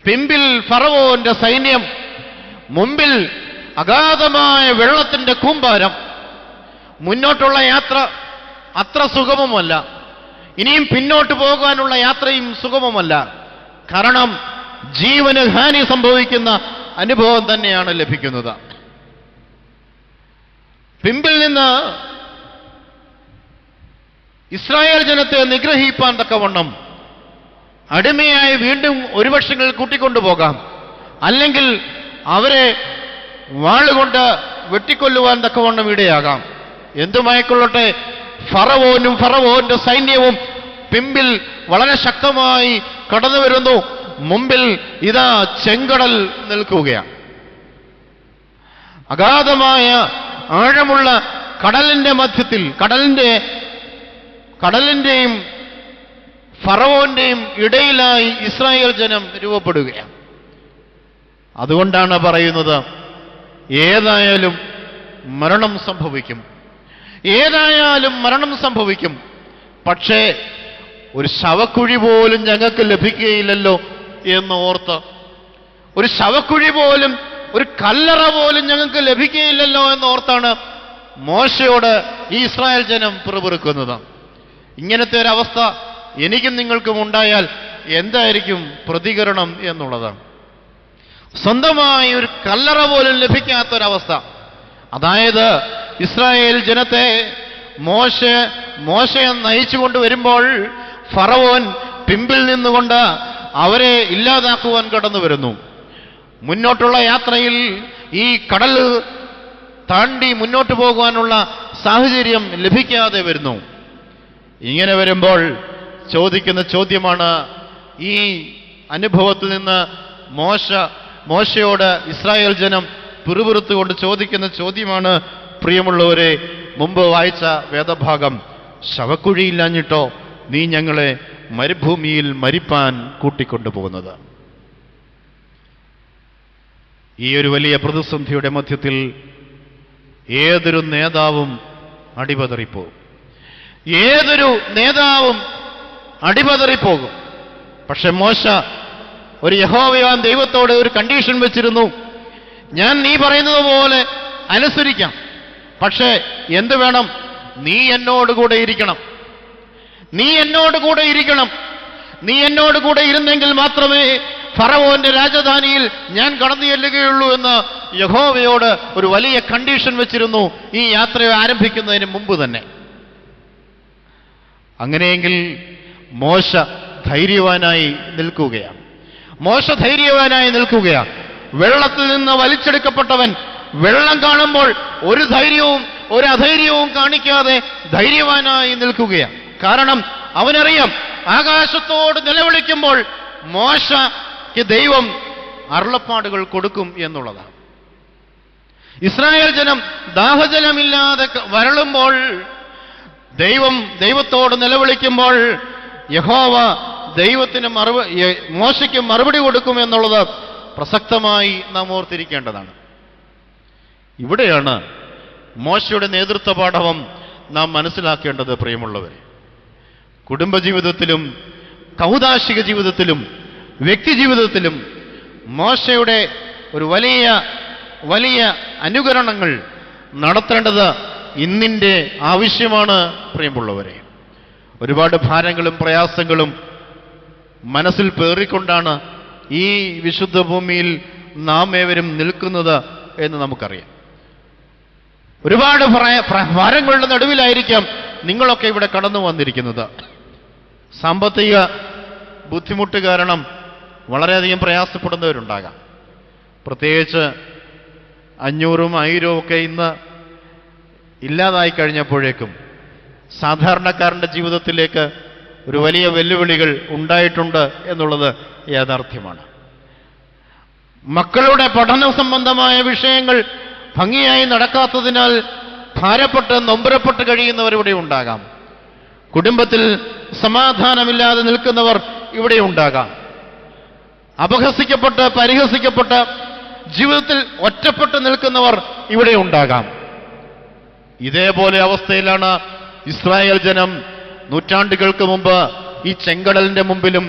പിമ്പിൽ ഫറവോന്റെ സൈന്യം, മുമ്പിൽ അഗാധമായ വെള്ളത്തിന്റെ കൂമ്പാരം. മുന്നോട്ടുള്ള യാത്ര അത്ര സുഗമമല്ല, ഇനിയും പിന്നോട്ട് പോകാനുള്ള യാത്രയും സുഗമമല്ല. കാരണം ജീവന് ഹാനി സംഭവിക്കുന്ന അനുഭവം തന്നെയാണ് ലഭിക്കുന്നത്. പിമ്പിൽ നിന്ന് ഇസ്രായേൽ ജനത്തെ നിഗ്രഹിപ്പാൻ തക്കവണ്ണം അടിമയായി വീണ്ടും ഒരു വർഷങ്ങൾ കൂട്ടിക്കൊണ്ടുപോകാം, അല്ലെങ്കിൽ അവരെ വാളുകൊണ്ട് വെട്ടിക്കൊല്ലുവാൻ തക്കവണ്ണം ഇടയാകാം. എന്തുമായിക്കൊള്ളട്ടെ, ഫറവോനും ഫറവോന്റെ സൈന്യവും പിമ്പിൽ വളരെ ശക്തമായി കടന്നു വരുന്നു. മുമ്പിൽ ഇതാ ചെങ്കടൽ നിൽക്കുകയാണ്. അഗാധമായ ആഴമുള്ള കടലിന്റെ മധ്യത്തിൽ കടലിന്റെയും ഫറവോന്റെയും ഇടയിലായി ഇസ്രായേൽ ജനം രൂപപ്പെടുകയാണ്. അതുകൊണ്ടാണ് പറയുന്നത്, ഏതായാലും മരണം സംഭവിക്കും, ഏതായാലും മരണം സംഭവിക്കും. പക്ഷേ ഒരു ശവക്കുഴി പോലും ഞങ്ങൾക്ക് ലഭിക്കുകയില്ലല്ലോ എന്ന് ഓർത്ത്, ഒരു ശവക്കുഴി പോലും, ഒരു കല്ലറ പോലും ഞങ്ങൾക്ക് ലഭിക്കുകയില്ലല്ലോ എന്നോർത്താണ് മോശയോട് ഈ ഇസ്രായേൽ ജനം പിറുപിറുക്കുന്നത്. ഇങ്ങനത്തെ ഒരവസ്ഥ എനിക്കും നിങ്ങൾക്കും ഉണ്ടായാൽ എന്തായിരിക്കും പ്രതികരണം എന്നുള്ളതാണ്. സ്വന്തമായി ഒരു കല്ലറ പോലും ലഭിക്കാത്തൊരവസ്ഥ. അതായത് ഇസ്രായേൽ ജനത്തെ മോശയെ നയിച്ചുകൊണ്ട് വരുമ്പോൾ ഫറവോൻ പിമ്പിൽ നിന്നുകൊണ്ട് അവരെ ഇല്ലാതാക്കുവാൻ കടന്നു വരുന്നു. മുന്നോട്ടുള്ള യാത്രയിൽ ഈ കടൽ താണ്ടി മുന്നോട്ട് പോകുവാനുള്ള സാഹചര്യം ലഭിക്കാതെ വരുന്നു. ഇങ്ങനെ വരുമ്പോൾ ചോദിക്കുന്ന ചോദ്യമാണ്, ഈ അനുഭവത്തിൽ നിന്ന് മോശയോട് ഇസ്രായേൽ ജനം പിറുപിറുത്തുകൊണ്ട് ചോദിക്കുന്ന ചോദ്യമാണ്, പ്രിയമുള്ളവരെ, മുമ്പ് വായിച്ച വേദഭാഗം, ശവക്കുഴിയില്ലാഞ്ഞിട്ടോ നീ ഞങ്ങളെ മരുഭൂമിയിൽ മരിപ്പാൻ കൂട്ടിക്കൊണ്ടുപോകുന്നത്? ഈ ഒരു വലിയ പ്രതിസന്ധിയുടെ മധ്യത്തിൽ ഏതൊരു നേതാവും അടിപതറിപ്പോകും, ഏതൊരു നേതാവും അടിപതറിപ്പോകും. പക്ഷെ മോശ ഒരു യഹോവയാൻ ദൈവത്തോട് ഒരു കണ്ടീഷൻ വെച്ചിരുന്നു, ഞാൻ നീ പറയുന്നത് പോലെ അനുസരിക്കാം, പക്ഷേ എന്ത് വേണം? നീ എന്നോടുകൂടെ ഇരിക്കണം, നീ എന്നോടുകൂടെ ഇരിക്കണം. നീ എന്നോടുകൂടെ ഇരുന്നെങ്കിൽ മാത്രമേ ഫറവോന്റെ രാജധാനിയിൽ ഞാൻ കടന്നു ചെല്ലുകയുള്ളൂ എന്ന് യഹോവയോട് ഒരു വലിയ കണ്ടീഷൻ വെച്ചിരുന്നു ഈ യാത്ര ആരംഭിക്കുന്നതിന് മുമ്പ് തന്നെ. അങ്ങനെയെങ്കിൽ മോശ ധൈര്യവാനായി നിൽക്കുകയാണ്. വെള്ളത്തിൽ നിന്ന് വലിച്ചെടുക്കപ്പെട്ടവൻ വെള്ളം കാണുമ്പോൾ ഒരു ധൈര്യവും ഒരു അധൈര്യവും കാണിക്കാതെ ധൈര്യവാനായി നിൽക്കുകയാണ്. കാരണം അവനറിയാം, ആകാശത്തോട് നിലവിളിക്കുമ്പോൾ മോശയ്ക്ക് ദൈവം അരുളപ്പാടുകൾ കൊടുക്കും എന്നുള്ളതാണ്. ഇസ്രായേൽ ജനം ദാഹജലമില്ലാതെ വരളുമ്പോൾ ദൈവത്തോട് നിലവിളിക്കുമ്പോൾ യഹോവ മോശയ്ക്ക് മറുപടി കൊടുക്കും എന്നുള്ളത് പ്രസക്തമായി നാം ഓർത്തിരിക്കേണ്ടതാണ്. ഇവിടെയാണ് മോശയുടെ നേതൃത്വ പാഠവം നാം മനസ്സിലാക്കേണ്ടത്. പ്രിയമുള്ളവരെ, കുടുംബജീവിതത്തിലും കൗദാശിക ജീവിതത്തിലും വ്യക്തി ജീവിതത്തിലും മോശയുടെ ഒരു വലിയ അനുകരണങ്ങൾ നടത്തേണ്ടത് ഇന്നിൻ്റെ ആവശ്യമാണ്. പ്രിയമുള്ളവരെ, ഒരുപാട് ഭാരങ്ങളും പ്രയാസങ്ങളും മനസ്സിൽ പേറിക്കൊണ്ടാണ് ഈ വിശുദ്ധ ഭൂമിയിൽ നാം ഏവരും നിൽക്കുന്നത് എന്ന് നമുക്കറിയാം. ഒരുപാട് ഭാരങ്ങളുടെ നടുവിലായിരിക്കാം നിങ്ങളൊക്കെ ഇവിടെ കടന്നു വന്നിരിക്കുന്നത്. സാമ്പത്തിക ബുദ്ധിമുട്ട് കാരണം വളരെയധികം പ്രയാസപ്പെടുന്നവരുണ്ടാകാം. പ്രത്യേകിച്ച് 500ഉം 1000ഉം ഒക്കെ ഇന്ന് ഇല്ലാതായി കഴിഞ്ഞപ്പോഴേക്കും സാധാരണക്കാരൻ്റെ ജീവിതത്തിലേക്ക് ഒരു വലിയ വെല്ലുവിളികൾ ഉണ്ടായിട്ടുണ്ട് എന്നുള്ളത് യാഥാർത്ഥ്യമാണ്. മക്കളുടെ പഠന സംബന്ധമായ വിഷയങ്ങൾ ഭംഗിയായി നടക്കാത്തതിനാൽ ഭാരപ്പെട്ട് നൊമ്പരപ്പെട്ട് കഴിയുന്നവരിവിടെ ഉണ്ടാകാം. കുടുംബത്തിൽ സമാധാനമില്ലാതെ നിൽക്കുന്നവർ ഇവിടെ ഉണ്ടാകാം. അപഹസിക്കപ്പെട്ട് പരിഹസിക്കപ്പെട്ട് ജീവിതത്തിൽ ഒറ്റപ്പെട്ട് നിൽക്കുന്നവർ ഇവിടെ ഉണ്ടാകാം. ഇതേപോലെ അവസ്ഥയിലാണ് ഇസ്രായേൽ ജനം നൂറ്റാണ്ടുകൾക്ക് മുമ്പ് ഈ ചെങ്കടലിന്റെ മുമ്പിലും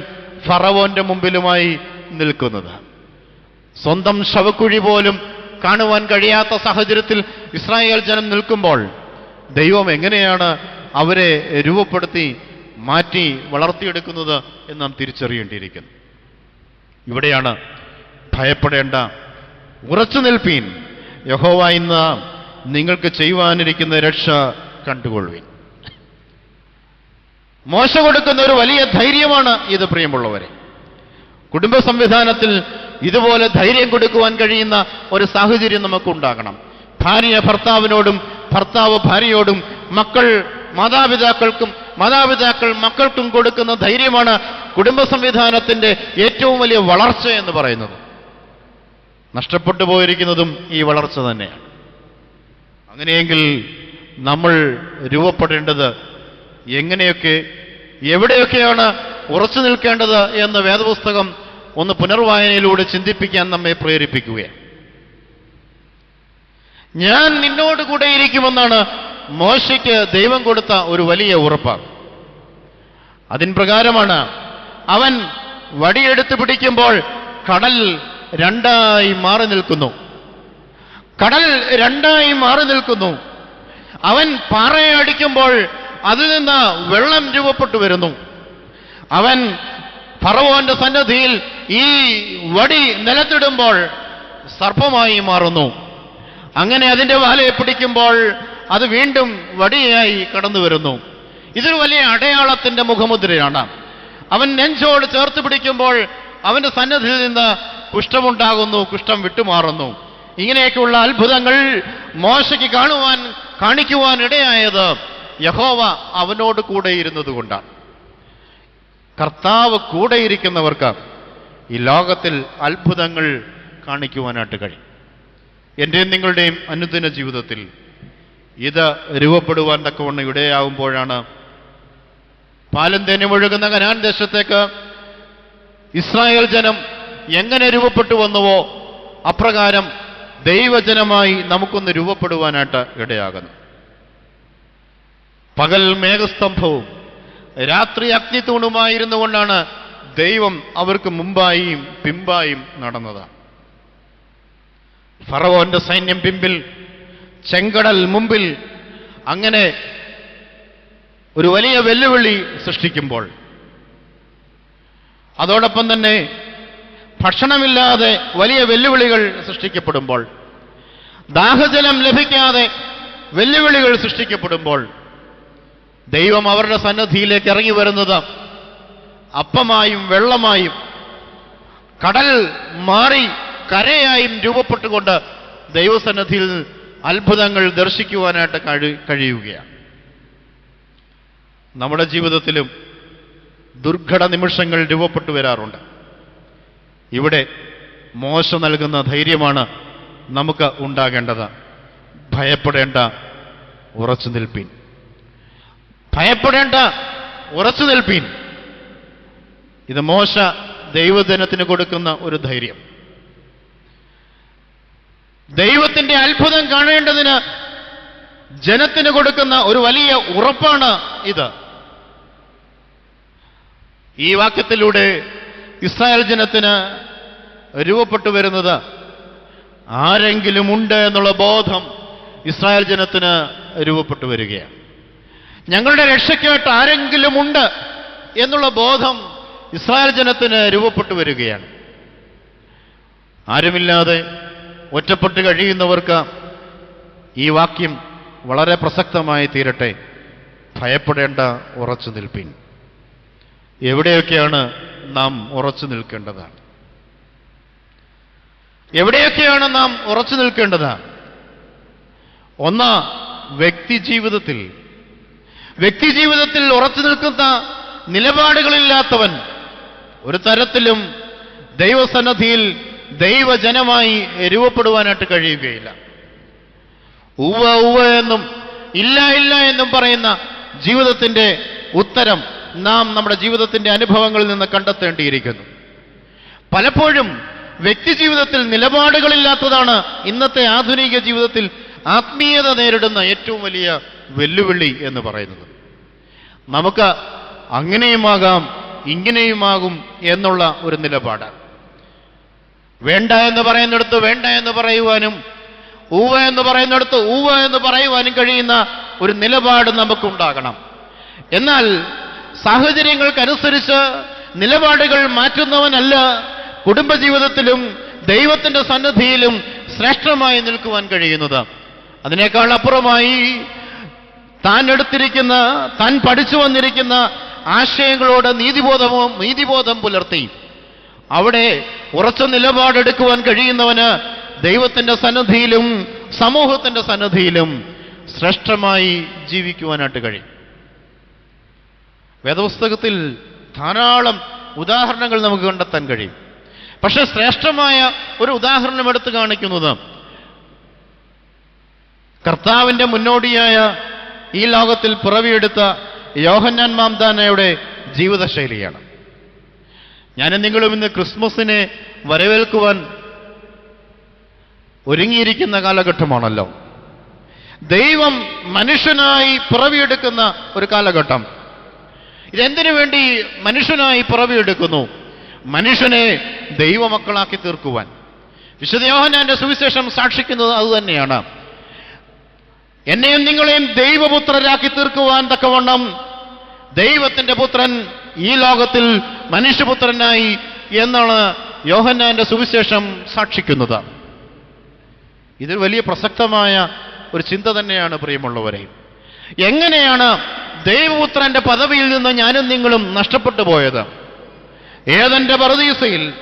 ഫറവോന്റെ മുമ്പിലുമായി നിൽക്കുന്നത്. സ്വന്തം ശവക്കുഴി പോലും കാണുവാൻ കഴിയാത്ത സാഹചര്യത്തിൽ ഇസ്രായേൽ ജനം നിൽക്കുമ്പോൾ ദൈവം എങ്ങനെയാണ് അവരെ രൂപപ്പെടുത്തി മാറ്റി വളർത്തിയെടുക്കുന്നത് എന്ന് നാം തിരിച്ചറിയേണ്ടിയിരിക്കുന്നു. ഇവിടെയാണ് ഭയപ്പെടേണ്ട, ഉറച്ചു നിൽപ്പീൻ, യഹോവ ഇന്ന് നിങ്ങൾക്ക് ചെയ്യുവാനിരിക്കുന്ന രക്ഷ കണ്ടുകൊള്ളുവിൻ. മോശ കൊടുക്കുന്ന ഒരു വലിയ ധൈര്യമാണ് ഇത്. പ്രിയമുള്ളവരെ, കുടുംബ സംവിധാനത്തിൽ ഇതുപോലെ ധൈര്യം കൊടുക്കുവാൻ കഴിയുന്ന ഒരു സാഹചര്യം നമുക്കുണ്ടാകണം. ഭാര്യ ഭർത്താവിനോടും, ഭർത്താവ് ഭാര്യയോടും, മക്കൾ മാതാപിതാക്കൾക്കും, മാതാപിതാക്കൾ മക്കൾക്കും കൊടുക്കുന്ന ധൈര്യമാണ് കുടുംബ സംവിധാനത്തിന്റെ ഏറ്റവും വലിയ വളർച്ച എന്ന് പറയുന്നത്. നഷ്ടപ്പെട്ടു പോയിരിക്കുന്നതും ഈ വളർച്ച തന്നെയാണ്. അങ്ങനെയെങ്കിൽ നമ്മൾ രൂപപ്പെടേണ്ടത് എങ്ങനെയൊക്കെ, എവിടെയൊക്കെയാണ് ഉറച്ചു നിൽക്കേണ്ടത് എന്ന് വേദപുസ്തകം ഒന്ന് പുനർവായനയിലൂടെ ചിന്തിപ്പിക്കാൻ നമ്മെ പ്രേരിപ്പിക്കുകയാണ്. ഞാൻ നിന്നോട് കൂടെ ഇരിക്കുമെന്നാണ് മോശയ്ക്ക് ദൈവം കൊടുത്ത ഒരു വലിയ ഉറപ്പ്. അതിൻ പ്രകാരമാണ് അവൻ വടിയെടുത്ത് പിടിക്കുമ്പോൾ കടൽ രണ്ടായി മാറി നിൽക്കുന്നു. കടൽ രണ്ടായി മാറി നിൽക്കുന്നു. അവൻ പാറയെ അടിക്കുമ്പോൾ അതിൽ നിന്ന് വെള്ളം രൂപപ്പെട്ടു വരുന്നു. അവൻ ഫറവോന്റെ സന്നിധിയിൽ ഈ വടി നിലത്തിടുമ്പോൾ സർപ്പമായി മാറുന്നു. അങ്ങനെ അതിന്റെ വാലയെ പിടിക്കുമ്പോൾ അത് വീണ്ടും വടിയായി കടന്നു വരുന്നു. ഇതൊരു വലിയ അടയാളത്തിന്റെ മുഖമുദ്രയാണ്. അവൻ നെഞ്ചോട് ചേർത്ത് പിടിക്കുമ്പോൾ അവന്റെ സന്നിധിയിൽ നിന്ന് കുഷ്ഠമുണ്ടാകുന്നു, കുഷ്ഠം വിട്ടുമാറുന്നു. ഇങ്ങനെയൊക്കെയുള്ള അത്ഭുതങ്ങൾ മോശയ്ക്ക് കാണിക്കുവാൻ ഇടയായത് യഹോവ അവനോട് കൂടെ ഇരുന്നത് കൊണ്ടാണ്. കർത്താവ് കൂടെയിരിക്കുന്നവർക്ക് ഈ ലോകത്തിൽ അത്ഭുതങ്ങൾ കാണിക്കുവാനായിട്ട് കഴിയും. എൻ്റെയും നിങ്ങളുടെയും അനുദിന ജീവിതത്തിൽ ഇത് രൂപപ്പെടുവാൻ തക്കവണ്ണം ഇടയാകുമ്പോഴാണ് പാലും തേനും ഒഴുകുന്ന കനാൻ ദേശത്തേക്ക് ഇസ്രായേൽ ജനം എങ്ങനെ രൂപപ്പെട്ടു വന്നുവോ അപ്രകാരം ദൈവജനമായി നമുക്കൊന്ന് രൂപപ്പെടുവാനായിട്ട് ഇടയാകുന്നു. പകൽ മേഘസ്തംഭവും രാത്രി അഗ്നിത്തൂണുമായിരുന്നു കൊണ്ടാണ് ദൈവം അവർക്ക് മുമ്പായും പിമ്പായും നടന്നത്. ഫറവോന്റെ സൈന്യം പിമ്പിൽ, ചെങ്കടൽ മുമ്പിൽ. അങ്ങനെ ഒരു വലിയ വെല്ലുവിളി സൃഷ്ടിക്കുമ്പോൾ, അതോടൊപ്പം തന്നെ ഭക്ഷണമില്ലാതെ വലിയ വെല്ലുവിളികൾ സൃഷ്ടിക്കപ്പെടുമ്പോൾ, ദാഹജലം ലഭിക്കാതെ വെല്ലുവിളികൾ സൃഷ്ടിക്കപ്പെടുമ്പോൾ ദൈവം അവരുടെ സന്നിധിയിലേക്ക് ഇറങ്ങി വരുന്നത് അപ്പമായും വെള്ളമായും, കടൽ മാറി കരയായും രൂപപ്പെട്ടുകൊണ്ട് ദൈവസന്നിധിയിൽ അത്ഭുതങ്ങൾ ദർശിക്കുവാനായിട്ട് കഴിയുകയാണ്. നമ്മുടെ ജീവിതത്തിലും ദുർഘട നിമിഷങ്ങൾ രൂപപ്പെട്ടു വരാറുണ്ട്. ഇവിടെ മോശ നൽകുന്ന ധൈര്യമാണ് നമുക്ക് ഉണ്ടാകേണ്ടത്. ഭയപ്പെടേണ്ട, ഉറച്ചു നിൽപ്പീൻ. ഭയപ്പെടേണ്ട, ഉറച്ചു നിൽപ്പീൻ. ഇത് മോശ ദൈവജനത്തിന് കൊടുക്കുന്ന ഒരു ധൈര്യം. ദൈവത്തിന്റെ അത്ഭുതം കാണേണ്ടതിന് ജനത്തിന് കൊടുക്കുന്ന ഒരു വലിയ ഉറപ്പാണ് ഇത്. ഈ വാക്യത്തിലൂടെ ഇസ്രായേൽ ജനത്തിന് രൂപപ്പെട്ടു വരുന്നത് ആരെങ്കിലും ഉണ്ട് എന്നുള്ള ബോധം ഇസ്രായേൽ ജനത്തിന് രൂപപ്പെട്ടു വരികയാണ്. ഞങ്ങളുടെ രക്ഷയ്ക്കായിട്ട് ആരെങ്കിലും ഉണ്ട് എന്നുള്ള ബോധം ഇസ്രായേൽ ജനത്തിന് രൂപപ്പെട്ടു വരികയാണ്. ആരുമില്ലാതെ ഒറ്റപ്പെട്ട് കഴിയുന്നവർക്ക് ഈ വാക്യം വളരെ പ്രസക്തമായി തീരട്ടെ. ഭയപ്പെടേണ്ട, ഉറച്ചു നിൽപ്പീൻ. എവിടെയൊക്കെയാണ് നാം ഉറച്ചു നിൽക്കേണ്ടത്? എവിടെയൊക്കെയാണ് നാം ഉറച്ചു നിൽക്കേണ്ടത്? ഒന്ന്, വ്യക്തിജീവിതത്തിൽ ഉറച്ചു നിൽക്കുന്ന നിലപാടുകളില്ലാത്തവൻ ഒരു തരത്തിലും ദൈവസന്നിധിയിൽ ദൈവജനമായി രൂപപ്പെടുവാനായിട്ട് കഴിയുകയില്ല. ഉവ്വ ഉവ്വ എന്നും ഇല്ല ഇല്ല എന്നും പറയുന്ന ജീവിതത്തിന്റെ ഉത്തരം നാം നമ്മുടെ ജീവിതത്തിന്റെ അനുഭവങ്ങളിൽ നിന്ന് കണ്ടെത്തേണ്ടിയിരിക്കുന്നു. പലപ്പോഴും വ്യക്തിജീവിതത്തിൽ നിലപാടുകളില്ലാത്തതാണ് ഇന്നത്തെ ആധുനിക ജീവിതത്തിൽ ആത്മീയത നേരിടുന്ന ഏറ്റവും വലിയ വെല്ലുവിളി എന്ന് പറയുന്നത്. നമുക്ക് അങ്ങനെയുമാകാം ഇങ്ങനെയുമാകും എന്നുള്ള ഒരു നിലപാട്. വേണ്ട എന്ന് പറയുന്നിടത്ത് വേണ്ട എന്ന് പറയുവാനും ഊവ എന്ന് പറയുന്നിടത്ത് ഊവ എന്ന് പറയുവാനും കഴിയുന്ന ഒരു നിലപാട് നമുക്കുണ്ടാകണം. എന്നാൽ സാഹചര്യങ്ങൾക്കനുസരിച്ച് നിലപാടുകൾ മാറ്റുന്നവനല്ല കുടുംബജീവിതത്തിലും ദൈവത്തിന്റെ സന്നിധിയിലും ശ്രേഷ്ഠമായി നിൽക്കുവാൻ കഴിയുന്നത്. അതിനേക്കാൾ അപ്പുറമായി താൻ പഠിച്ചു വന്നിരിക്കുന്ന ആശയങ്ങളോട് നീതിബോധം പുലർത്തി അവിടെ ഉറച്ച നിലപാടെടുക്കുവാൻ കഴിയുന്നവന് ദൈവത്തിന്റെ സന്നിധിയിലും സമൂഹത്തിന്റെ സന്നിധിയിലും ശ്രേഷ്ഠമായി ജീവിക്കുവാനായിട്ട് കഴിയും. വേദപുസ്തകത്തിൽ ധാരാളം ഉദാഹരണങ്ങൾ നമുക്ക് കണ്ടെത്താൻ കഴിയും. പക്ഷെ ശ്രേഷ്ഠമായ ഒരു ഉദാഹരണം എടുത്തു കാണിക്കുന്നത് കർത്താവിന്റെ മുന്നോടിയായ ഈ ലോകത്തിൽ പിറവിയെടുത്ത യോഹന്നാൻ മാംദാനയുടെ ജീവിതശൈലിയാണ്. ഞാനും നിങ്ങളും ഇന്ന് ക്രിസ്മസിനെ വരവേൽക്കുവാൻ ഒരുങ്ങിയിരിക്കുന്ന കാലഘട്ടമാണല്ലോ. ദൈവം മനുഷ്യനായി പിറവിയെടുക്കുന്ന ഒരു കാലഘട്ടം. ഇതെന്തിനു വേണ്ടി മനുഷ്യനായി പിറവിയെടുക്കുന്നു? മനുഷ്യനെ ദൈവമക്കളാക്കി തീർക്കുവാൻ. വിശുദ്ധ യോഹന്നാന്റെ സുവിശേഷം സാക്ഷിക്കുന്നത് അതുതന്നെയാണ്. എന്നെയും നിങ്ങളെയും ദൈവപുത്രരാക്കി തീർക്കുവാൻ തക്കവണ്ണം ദൈവത്തിന്റെ പുത്രൻ ഈ ലോകത്തിൽ മനുഷ്യപുത്രനായി എന്നാണ് യോഹന്നാന്റെ സുവിശേഷം സാക്ഷിക്കുന്നത്. ഇത് വലിയ പ്രസക്തമായ ഒരു ചിന്ത തന്നെയാണ് പ്രിയമുള്ളവരെ. എങ്ങനെയാണ് ദൈവപുത്രന്റെ പദവിയിൽ നിന്ന് ഞാനും നിങ്ങളും നഷ്ടപ്പെട്ടു പോയത്? ഏദന്റെ പറുദീസയിൽ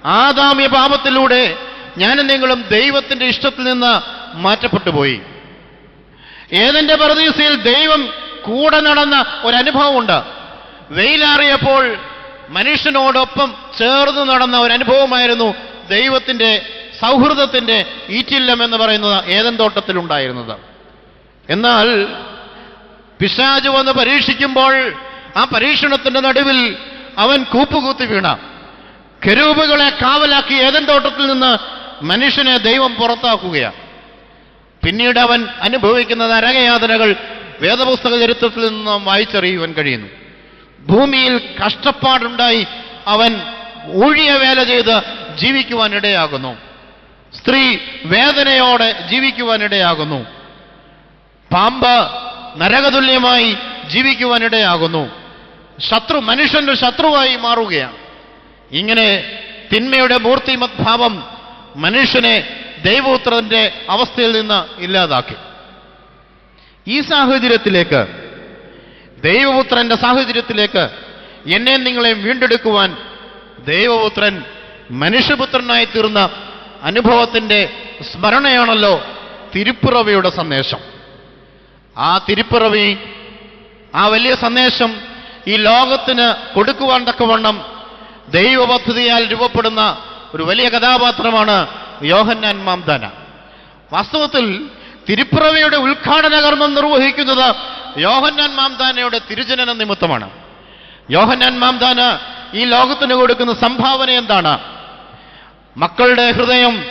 ആദാമ്യ പാപത്തിലൂടെ ഞാനും നിങ്ങളും ദൈവത്തിന്റെ ഇഷ്ടത്തിൽ നിന്ന് മാറ്റപ്പെട്ടു പോയി. ഏദന്റെ പറുദീസയിൽ ദൈവം കൂടെ നടന്ന ഒരനുഭവമുണ്ട്. വെയിലാറിയപ്പോൾ മനുഷ്യനോടൊപ്പം ചേർന്ന് നടന്ന ഒരനുഭവമായിരുന്നു ദൈവത്തിന്റെ സൗഹൃദത്തിന്റെ ഈറ്റില്ലം എന്ന് പറയുന്നത് ഏദൻ തോട്ടത്തിലുണ്ടായിരുന്നത്. എന്നാൽ പിശാച് വന്ന് പരീക്ഷിക്കുമ്പോൾ ആ പരീക്ഷണത്തിന്റെ നടുവിൽ അവൻ കൂപ്പുകൂത്തി വീണ കെരൂബുകളെ കാവലാക്കി ഏദൻ തോട്ടത്തിൽ നിന്ന് മനുഷ്യനെ ദൈവം പുറത്താക്കുകയാണ്. പിന്നീട് അവൻ അനുഭവിക്കുന്ന നരകയാതനകൾ വേദപുസ്തക ചരിത്രത്തിൽ നിന്ന് വായിച്ചറിയുവാൻ കഴിയുന്നു. ഭൂമിയിൽ കഷ്ടപ്പാടുണ്ടായി അവൻ ഊഴിയ വേല ചെയ്ത് ജീവിക്കുവാനിടയാകുന്നു. സ്ത്രീ വേദനയോടെ ജീവിക്കുവാനിടയാകുന്നു. പാമ്പ് നരകതുല്യമായി ജീവിക്കുവാനിടയാകുന്നു. മനുഷ്യന്റെ ശത്രുവായി മാറുകയാണ്. ഇങ്ങനെ തിന്മയുടെ മൂർത്തിമത് ഭാവം മനുഷ്യനെ ദൈവപുത്രന്റെ അവസ്ഥയിൽ നിന്ന് ഇല്ലാതാക്കി. ഈ സാഹചര്യത്തിലേക്ക്, ദൈവപുത്രന്റെ സാഹചര്യത്തിലേക്ക് എന്നെ നിങ്ങളെയും വീണ്ടെടുക്കുവാൻ ദൈവപുത്രൻ മനുഷ്യപുത്രനായി തീർന്ന അനുഭവത്തിന്റെ സ്മരണയാണല്ലോ തിരുപ്പിറവിയുടെ സന്ദേശം. ആ തിരുപ്പിറവി, ആ വലിയ സന്ദേശം ഈ ലോകത്തിന് കൊടുക്കുവാൻ തക്കവണ്ണം ദൈവപദ്ധതിയാൽ രൂപപ്പെടുന്ന ഒരു വലിയ കഥാപാത്രമാണ് യോഹന്നാൻ മാംദാന. വാസ്തവത്തിൽ തിരുപ്പിറവിയുടെ ഉദ്ഘാടന കർമ്മം നിർവഹിക്കുന്നത് യോഹന്നാൻ മാംദാനയുടെ തിരുജനന നിമിത്തമാണ്. യോഹന്നാൻ മാംദാന ഈ ലോകത്തിന് കൊടുക്കുന്ന സംഭാവന എന്താണ്? മക്കളുടെ ഹൃദയം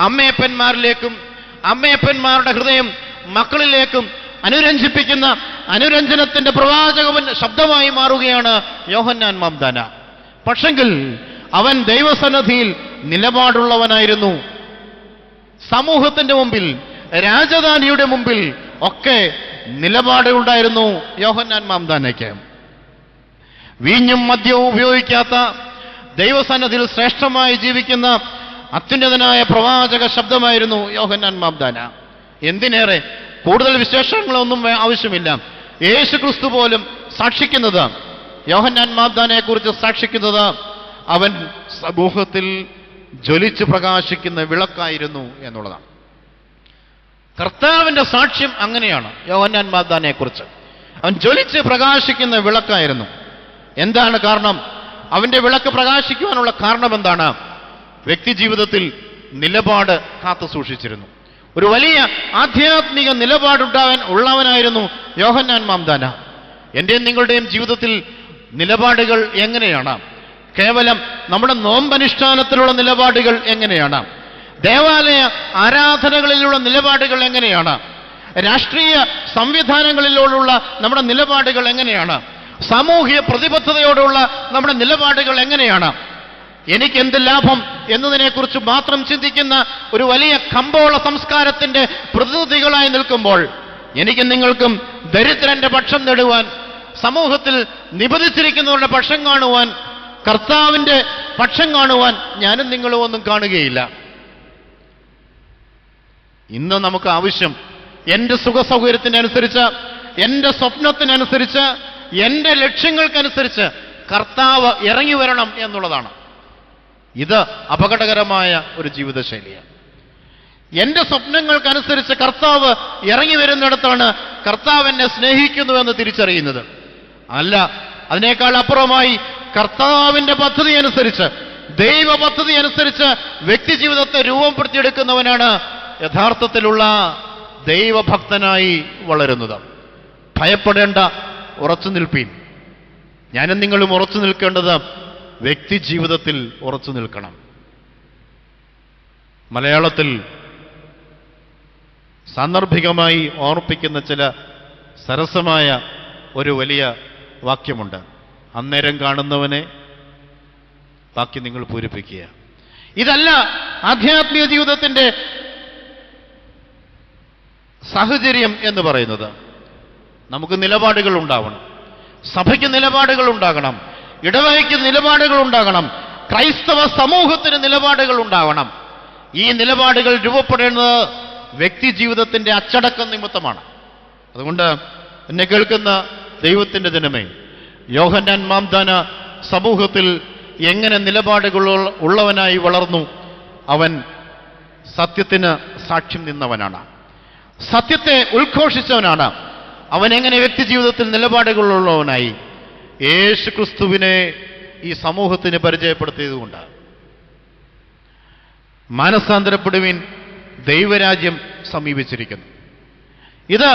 അമ്മയപ്പന്മാരിലേക്കും അമ്മയപ്പന്മാരുടെ ഹൃദയം മക്കളിലേക്കും അനുരഞ്ജിപ്പിക്കുന്ന അനുരഞ്ജനത്തിന്റെ പ്രവാചകൻ ശബ്ദമായി മാറുകയാണ് യോഹന്നാൻ മാംദാന. പക്ഷെങ്കിൽ അവൻ ദൈവസന്നിധിയിൽ നിലപാടുള്ളവനായിരുന്നു. സമൂഹത്തിന്റെ മുമ്പിൽ, രാജധാനിയുടെ മുമ്പിൽ ഒക്കെ നിലപാടുണ്ടായിരുന്നു യോഹന്നാൻ മാംദാനയ്ക്ക്. വീഞ്ഞും മദ്യവും ഉപയോഗിക്കാത്ത, ദൈവസന്നിധിയിൽ ശ്രേഷ്ഠമായി ജീവിക്കുന്ന അത്യുന്നതനായ പ്രവാചക ശബ്ദമായിരുന്നു യോഹന്നാൻ മാംദാന. എന്തിനേറെ, കൂടുതൽ വിശേഷങ്ങളൊന്നും ആവശ്യമില്ല. യേശു ക്രിസ്തു പോലും സാക്ഷിക്കുന്നത് യോഹന്നാൻ മാംദാനെ കുറിച്ച് സാക്ഷിക്കുന്നത് അവൻ സമൂഹത്തിൽ ജ്വലിച്ച് പ്രകാശിക്കുന്ന വിളക്കായിരുന്നു എന്നുള്ളതാണ്. കർത്താവിന്റെ സാക്ഷ്യം അങ്ങനെയാണ്. യോഹന്നാൻ മാംദാനെ കുറിച്ച് അവൻ ജ്വലിച്ച് പ്രകാശിക്കുന്ന വിളക്കായിരുന്നു. എന്താണ് കാരണം? അവന്റെ വിളക്ക് പ്രകാശിക്കുവാനുള്ള കാരണം എന്താണ്? വ്യക്തി ജീവിതത്തിൽ നിലപാട് കാത്തു സൂക്ഷിച്ചിരുന്നു. ഒരു വലിയ ആധ്യാത്മിക ഉള്ളവനായിരുന്നു യോഹന്നാൻ മാംദാന. എന്റെയും നിങ്ങളുടെയും ജീവിതത്തിൽ നിലപാടുകൾ എങ്ങനെയാണ്? കേവലം നമ്മുടെ നോമ്പനുഷ്ഠാനത്തിലുള്ള നിലപാടുകൾ എങ്ങനെയാണ്? ദേവാലയ ആരാധനകളിലുള്ള നിലപാടുകൾ എങ്ങനെയാണ്? രാഷ്ട്രീയ സംവിധാനങ്ങളിലോടുള്ള നമ്മുടെ നിലപാടുകൾ എങ്ങനെയാണ്? സാമൂഹിക പ്രതിബദ്ധതയോടുള്ള നമ്മുടെ നിലപാടുകൾ എങ്ങനെയാണ്? എനിക്ക് എന്ത് ലാഭം എന്നതിനെക്കുറിച്ച് മാത്രം ചിന്തിക്കുന്ന ഒരു വലിയ കമ്പോള സംസ്കാരത്തിന്റെ പ്രതിനിധികളായി നിൽക്കുമ്പോൾ എനിക്കും നിങ്ങൾക്കും ദരിദ്രന്റെ പക്ഷം നേടുവാൻ, സമൂഹത്തിൽ നിബന്ധിച്ചിരിക്കുന്നവരുടെ പക്ഷം കാണുവാൻ, കർത്താവിന്റെ പക്ഷം കാണുവാൻ ഞാനും നിങ്ങളും ഒന്നും കാണുകയില്ല. ഇന്ന് നമുക്ക് ആവശ്യം എന്റെ സുഖസൗകര്യത്തിനനുസരിച്ച്, എന്റെ സ്വപ്നത്തിനനുസരിച്ച്, എന്റെ ലക്ഷ്യങ്ങൾക്കനുസരിച്ച് കർത്താവ് ഇറങ്ങി വരണം എന്നുള്ളതാണ്. ഇത് അപകടകരമായ ഒരു ജീവിതശൈലിയാണ്. എന്റെ സ്വപ്നങ്ങൾക്കനുസരിച്ച് കർത്താവ് ഇറങ്ങി വരുന്നിടത്താണ് കർത്താവ് എന്നെ സ്നേഹിക്കുന്നുവെന്ന് തിരിച്ചറിയുന്നത്. അല്ല, അതിനേക്കാൾ അപ്പുറമായി കർത്താവിന്റെ പദ്ധതി അനുസരിച്ച്, ദൈവ പദ്ധതി അനുസരിച്ച് വ്യക്തി ജീവിതത്തെ രൂപപ്പെടുത്തിയെടുക്കുന്നവനാണ് യഥാർത്ഥത്തിലുള്ള ദൈവഭക്തനായി വളരുന്നത്. ഭയപ്പെടേണ്ട, ഉറച്ചു നിൽപ്പീൻ. ഞാനും നിങ്ങളും ഉറച്ചു നിൽക്കേണ്ടത് വ്യക്തി ജീവിതത്തിൽ ഉറച്ചു നിൽക്കണം. മലയാളത്തിൽ സാന്ദർഭികമായി ഓർപ്പിക്കുന്ന ചില സരസമായ ഒരു വലിയ വാക്യമുണ്ട്. അന്നേരം കാണുന്നവനെ ബാക്കി നിങ്ങൾ പൂരിപ്പിക്കുക. ഇതല്ല ആധ്യാത്മിക ജീവിതത്തിന്റെ സാഹചര്യം എന്ന് പറയുന്നത്. നമുക്ക് നിലപാടുകൾ ഉണ്ടാവണം, സഭയ്ക്ക് നിലപാടുകൾ ഉണ്ടാകണം, ഇടവകയ്ക്ക് നിലപാടുകൾ ഉണ്ടാകണം, ക്രൈസ്തവ സമൂഹത്തിന് നിലപാടുകൾ ഉണ്ടാവണം. ഈ നിലപാടുകൾ രൂപപ്പെടേണ്ടത് വ്യക്തി ജീവിതത്തിന്റെ അച്ചടക്കം നിമിത്തമാണ്. അതുകൊണ്ട് എന്നെ കേൾക്കുന്ന ദൈവത്തിന്റെ ജനമേ, യോഹന്നാൻ മാംദാന സമൂഹത്തിൽ എങ്ങനെ നിലപാടുകൾ ഉള്ളവനായി വളർന്നു? അവൻ സത്യത്തിന് സാക്ഷ്യം നിന്നവനാണ്, സത്യത്തെ ഉദ്ഘോഷിച്ചവനാണ്. അവൻ എങ്ങനെ വ്യക്തി ജീവിതത്തിൽ നിലപാടുകളുള്ളവനായി? യേശു ക്രിസ്തുവിനെ ഈ സമൂഹത്തിന് പരിചയപ്പെടുത്തിയതുകൊണ്ട്. മാനസാന്തരപ്പെടുവിൻ, ദൈവരാജ്യം സമീപിച്ചിരിക്കുന്നു. ഇത്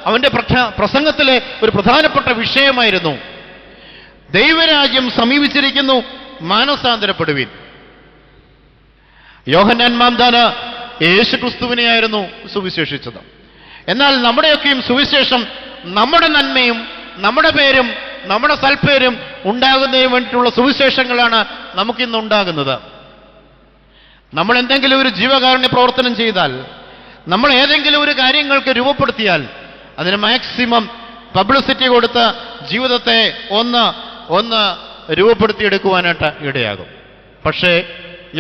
അവന്റെ പ്രസംഗത്തിലെ ഒരു പ്രധാനപ്പെട്ട വിഷയമായിരുന്നു. ദൈവരാജ്യം സമീപിച്ചിരിക്കുന്നു, മാനസാന്തരപ്പെടുവിൻ. യോഹന്നാൻ മാംദാന യേശു ക്രിസ്തുവിനെയായിരുന്നു സുവിശേഷിച്ചത്. എന്നാൽ നമ്മുടെയൊക്കെയും സുവിശേഷം നമ്മുടെ നന്മയും നമ്മുടെ പേരും നമ്മുടെ സൽപ്പേരും ഉണ്ടാകുന്നതിന് വേണ്ടിയിട്ടുള്ള സുവിശേഷങ്ങളാണ് നമുക്കിന്ന് ഉണ്ടാകുന്നത്. നമ്മൾ എന്തെങ്കിലും ഒരു ജീവകാരുണ്യ പ്രവർത്തനം ചെയ്താൽ, നമ്മൾ ഏതെങ്കിലും ഒരു കാര്യങ്ങൾക്ക് രൂപപ്പെടുത്തിയാൽ അതിന് മാക്സിമം പബ്ലിസിറ്റി കൊടുത്ത് ജീവിതത്തെ ഒന്ന് രൂപപ്പെടുത്തിയെടുക്കുവാനായിട്ട് ഇടയാകും. പക്ഷേ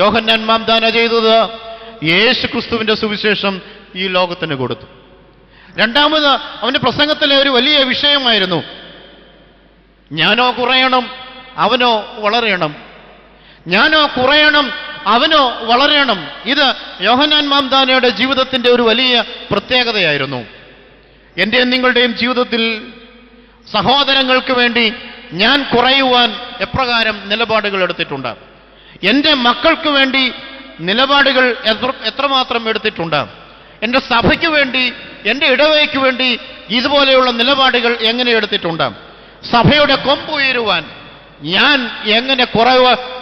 യോഹന്നാൻ മാംദാന ചെയ്തത് യേശു ക്രിസ്തുവിന്റെ സുവിശേഷം ഈ ലോകത്തിന് കൊടുത്തു. രണ്ടാമത് അവന്റെ പ്രസംഗത്തിലെ ഒരു വലിയ വിഷയമായിരുന്നു, ഞാനോ കുറയണം അവനോ വളരണം, ഞാനോ കുറയണം അവനോ വളരണം. ഇത് യോഹന്നാൻ മാംദാനയുടെ ജീവിതത്തിന്റെ ഒരു വലിയ പ്രത്യേകതയായിരുന്നു. എന്റെയും നിങ്ങളുടെയും ജീവിതത്തിൽ സഹോദരങ്ങൾക്ക് വേണ്ടി ഞാൻ കുറയുവാൻ എപ്രകാരം നിലപാടുകൾ എടുത്തിട്ടുണ്ട്? എൻ്റെ മക്കൾക്ക് വേണ്ടി നിലപാടുകൾ എത്രമാത്രം എടുത്തിട്ടുണ്ട്? എൻ്റെ സഭയ്ക്ക് വേണ്ടി, എൻ്റെ ഇടവകയ്ക്ക് വേണ്ടി ഇതുപോലെയുള്ള നിലപാടുകൾ എങ്ങനെ എടുത്തിട്ടുണ്ട്? സഭയുടെ കൊമ്പ് ഉയരുവാൻ ഞാൻ എങ്ങനെ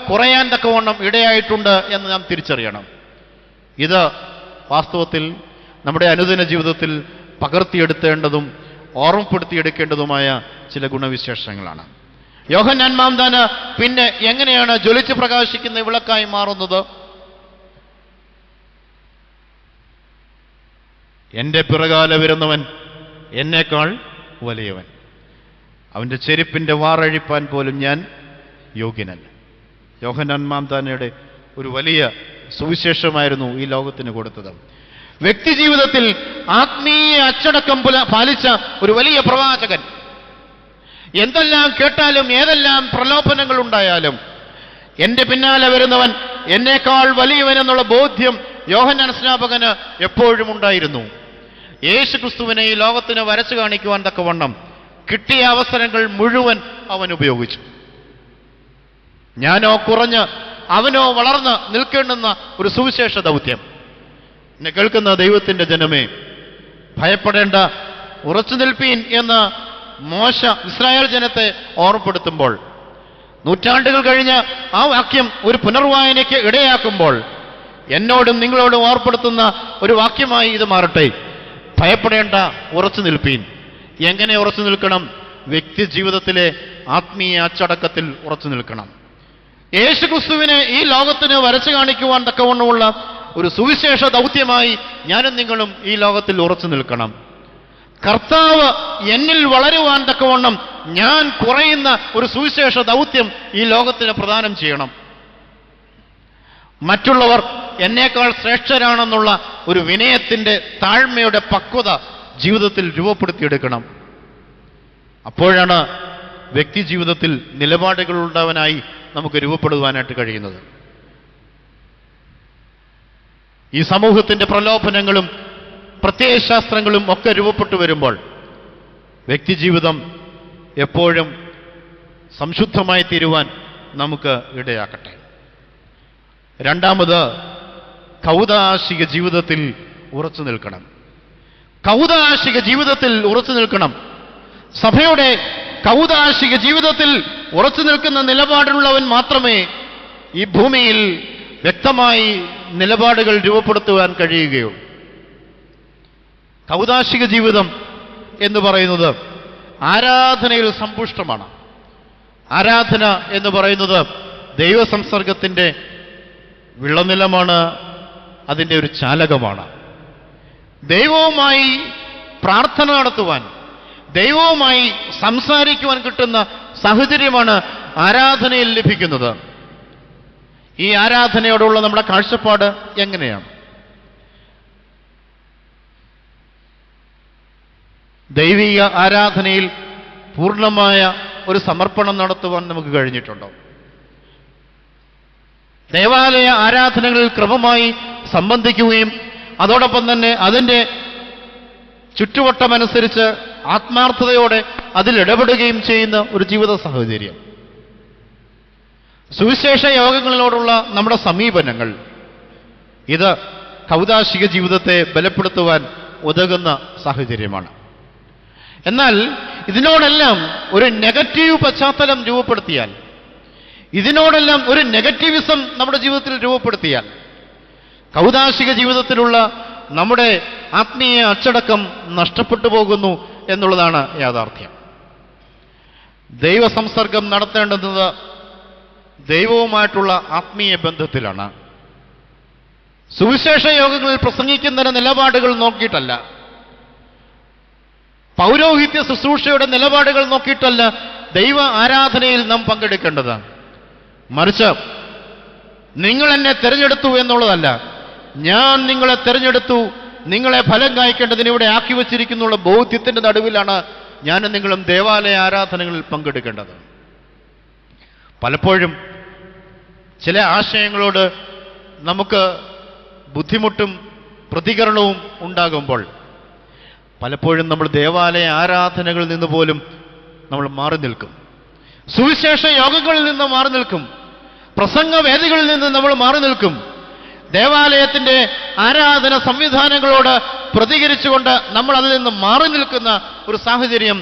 കുറയാൻ തക്കവണ്ണം ഇടയായിട്ടുണ്ട് എന്ന് നാം തിരിച്ചറിയണം. ഇത് വാസ്തവത്തിൽ നമ്മുടെ അനുദിന ജീവിതത്തിൽ പകർത്തിയെടുത്തേണ്ടതും ഓർമ്മപ്പെടുത്തിയെടുക്കേണ്ടതുമായ ചില ഗുണവിശേഷങ്ങളാണ്. യോഹന്നാൻ മാംദാന പിന്നെ എങ്ങനെയാണ് ജ്വലിച്ച് പ്രകാശിക്കുന്ന വിളക്കായി മാറുന്നത്? എൻ്റെ പിറകാലെ വരുന്നവൻ എന്നേക്കാൾ വലിയവൻ, അവൻ്റെ ചെരുപ്പിൻ്റെ വാറഴിപ്പാൻ പോലും ഞാൻ യോഗ്യനല്ല. യോഹന്നാൻ മാംദാനയുടെ ഒരു വലിയ സുവിശേഷമായിരുന്നു ഈ ലോകത്തിന് കൊടുത്തത്. വ്യക്തി ജീവിതത്തിൽ ആത്മീയ അച്ചടക്കം പാലിച്ച ഒരു വലിയ പ്രവാചകൻ. എന്തെല്ലാം കേട്ടാലും ഏതെല്ലാം പ്രലോഭനങ്ങൾ ഉണ്ടായാലും എന്റെ പിന്നാലെ വരുന്നവൻ എന്നേക്കാൾ വലിയവനെന്നുള്ള ബോധ്യം യോഹന്നാൻ സ്നാപകന് എപ്പോഴും ഉണ്ടായിരുന്നു. യേശു ക്രിസ്തുവിനെ ഈ ലോകത്തിന് വരച്ചു കാണിക്കുവാൻ തക്കവണ്ണം കിട്ടിയ അവസരങ്ങൾ മുഴുവൻ അവൻ ഉപയോഗിച്ചു. ഞാനോ കുറഞ്ഞ് അവനോ വളർന്ന് നിൽക്കേണ്ടുന്ന ഒരു സുവിശേഷ ദൗത്യം. എന്നെ കേൾക്കുന്ന ദൈവത്തിന്റെ ജനമേ, ഭയപ്പെടേണ്ട, ഉറച്ചു നിൽപ്പീൻ എന്ന് മോശ ഇസ്രായേൽ ജനത്തെ ഓർമ്മപ്പെടുത്തുമ്പോൾ, നൂറ്റാണ്ടുകൾ കഴിഞ്ഞ് ആ വാക്യം ഒരു പുനർവായനയ്ക്ക് ഇടയാക്കുമ്പോൾ എന്നോടും നിങ്ങളോടും ഓർപ്പെടുത്തുന്ന ഒരു വാക്യമായി ഇത് മാറട്ടെ. ഭയപ്പെടേണ്ട, ഉറച്ചു നിൽപ്പീൻ. എങ്ങനെ ഉറച്ചു നിൽക്കണം? വ്യക്തി ജീവിതത്തിലെ ആത്മീയ അച്ചടക്കത്തിൽ ഉറച്ചു നിൽക്കണം. യേശു ക്രിസ്തുവിനെ ഈ ലോകത്തിന് വരച്ചു കാണിക്കുവാൻ തക്കവണ്ണമുള്ള ഒരു സുവിശേഷ ദൗത്യമായി ഞാനും നിങ്ങളും ഈ ലോകത്തിൽ ഉറച്ചു നിൽക്കണം. കർത്താവ് എന്നിൽ വളരുവാൻ തക്കവണ്ണം ഞാൻ കുറയുന്ന ഒരു സുവിശേഷ ദൗത്യം ഈ ലോകത്തിന് പ്രദാനം ചെയ്യണം. മറ്റുള്ളവർ എന്നേക്കാൾ ശ്രേഷ്ഠരാണെന്നുള്ള ഒരു വിനയത്തിന്റെ, താഴ്മയുടെ പക്വത ജീവിതത്തിൽ രൂപപ്പെടുത്തിയെടുക്കണം. അപ്പോഴാണ് വ്യക്തി ജീവിതത്തിൽ നിലപാടുകളുള്ളവനായി നമുക്ക് രൂപപ്പെടുവാനായിട്ട് കഴിയുന്നത്. ഈ സമൂഹത്തിന്റെ പ്രലോഭനങ്ങളും പ്രത്യയശാസ്ത്രങ്ങളും ഒക്കെ രൂപപ്പെട്ടു വരുമ്പോൾ വ്യക്തിജീവിതം എപ്പോഴും സംശുദ്ധമായി തീരുവാൻ നമുക്ക് ഇടയാക്കട്ടെ. രണ്ടാമത്, കൗദാശിക ജീവിതത്തിൽ ഉറച്ചു നിൽക്കണം. കൗദാശിക ജീവിതത്തിൽ ഉറച്ചു നിൽക്കണം. സഭയുടെ കൗദാശിക ജീവിതത്തിൽ ഉറച്ചു നിൽക്കുന്ന നിലപാടുള്ളവൻ മാത്രമേ ഈ ഭൂമിയിൽ വ്യക്തമായി നിലപാടുകൾ രൂപപ്പെടുത്തുവാൻ കഴിയുകയുള്ളൂ. കൗദാശിക ജീവിതം എന്ന് പറയുന്നത് ആരാധനയിൽ സമ്പുഷ്ടമാണ്. ആരാധന എന്ന് പറയുന്നത് ദൈവസംസർഗത്തിൻ്റെ വിളനിലമാണ്, അതിൻ്റെ ഒരു ചാലകമാണ്. ദൈവവുമായി പ്രാർത്ഥന നടത്തുവാൻ, ദൈവവുമായി സംസാരിക്കുവാൻ കിട്ടുന്ന സാഹചര്യമാണ് ആരാധനയിൽ ലഭിക്കുന്നത്. ഈ ആരാധനയോടുള്ള നമ്മുടെ കാഴ്ചപ്പാട് എങ്ങനെയാണ്? ദൈവിക ആരാധനയിൽ പൂർണ്ണമായ ഒരു സമർപ്പണം നടത്തുവാൻ നമുക്ക് കഴിഞ്ഞിട്ടുണ്ടോ? ദേവാലയ ആരാധനകളിൽ ക്രമമായി സംബന്ധിക്കുകയും അതോടൊപ്പം തന്നെ അതിൻ്റെ ചുറ്റുവട്ടമനുസരിച്ച് ആത്മാർത്ഥതയോടെ അതിൽ ഇടപെടുകയും ചെയ്യുന്ന ഒരു ജീവിത സാഹചര്യം. സുവിശേഷ യോഗങ്ങളിലോടുള്ള നമ്മുടെ സമീപനങ്ങൾ, ഇത് കൗദാശിക ജീവിതത്തെ ബലപ്പെടുത്തുവാൻ ഉതകുന്ന സാഹചര്യമാണ്. എന്നാൽ ഇതിനോടെല്ലാം ഒരു നെഗറ്റീവ് പശ്ചാത്തലം രൂപപ്പെടുത്തിയാൽ, ഇതിനോടെല്ലാം ഒരു നെഗറ്റീവിസം നമ്മുടെ ജീവിതത്തിൽ രൂപപ്പെടുത്തിയാൽ കൗദാശിക ജീവിതത്തിലുള്ള നമ്മുടെ ആത്മീയ അച്ചടക്കം നഷ്ടപ്പെട്ടു പോകുന്നു എന്നുള്ളതാണ് യാഥാർത്ഥ്യം. ദൈവസംസർഗം നടത്തേണ്ടുന്നത് ദൈവവുമായിട്ടുള്ള ആത്മീയ ബന്ധത്തിലാണ്. സുവിശേഷ യോഗങ്ങളിൽ പ്രസംഗിക്കുന്നതിന് നിലപാടുകൾ നോക്കിയിട്ടല്ല, പൗരോഹിത്യ ശുശ്രൂഷയുടെ നിലപാടുകൾ നോക്കിയിട്ടല്ല ദൈവ ആരാധനയിൽ നാം പങ്കെടുക്കേണ്ടത്. മറിച്ച് നിങ്ങൾ എന്നെ തിരഞ്ഞെടുത്തു എന്നുള്ളതല്ല, ഞാൻ നിങ്ങളെ തിരഞ്ഞെടുത്തു, നിങ്ങളെ ഫലം കായ്ക്കേണ്ടതിന് ഇവിടെ ആക്കി വച്ചിരിക്കുന്നുള്ള ബോധ്യത്തിന്റെ നടുവിലാണ് ഞാനും നിങ്ങളും ദേവാലയ ആരാധനകളിൽ പങ്കെടുക്കേണ്ടത്. പലപ്പോഴും ചില ആശയങ്ങളോട് നമുക്ക് ബുദ്ധിമുട്ടും പ്രതികരണവും ഉണ്ടാകുമ്പോൾ പലപ്പോഴും നമ്മൾ ദേവാലയ ആരാധനകളിൽ നിന്ന് പോലും നമ്മൾ മാറി നിൽക്കും. സുവിശേഷ യോഗങ്ങളിൽ നിന്ന് മാറി നിൽക്കും. പ്രസംഗവേദികളിൽ നിന്ന് നമ്മൾ മാറി നിൽക്കും. ദേവാലയത്തിന്റെ ആരാധന സംവിധാനങ്ങളോട് പ്രതികരിച്ചുകൊണ്ട് നമ്മൾ അതിൽ നിന്ന് മാറി നിൽക്കുന്ന ഒരു സാഹചര്യം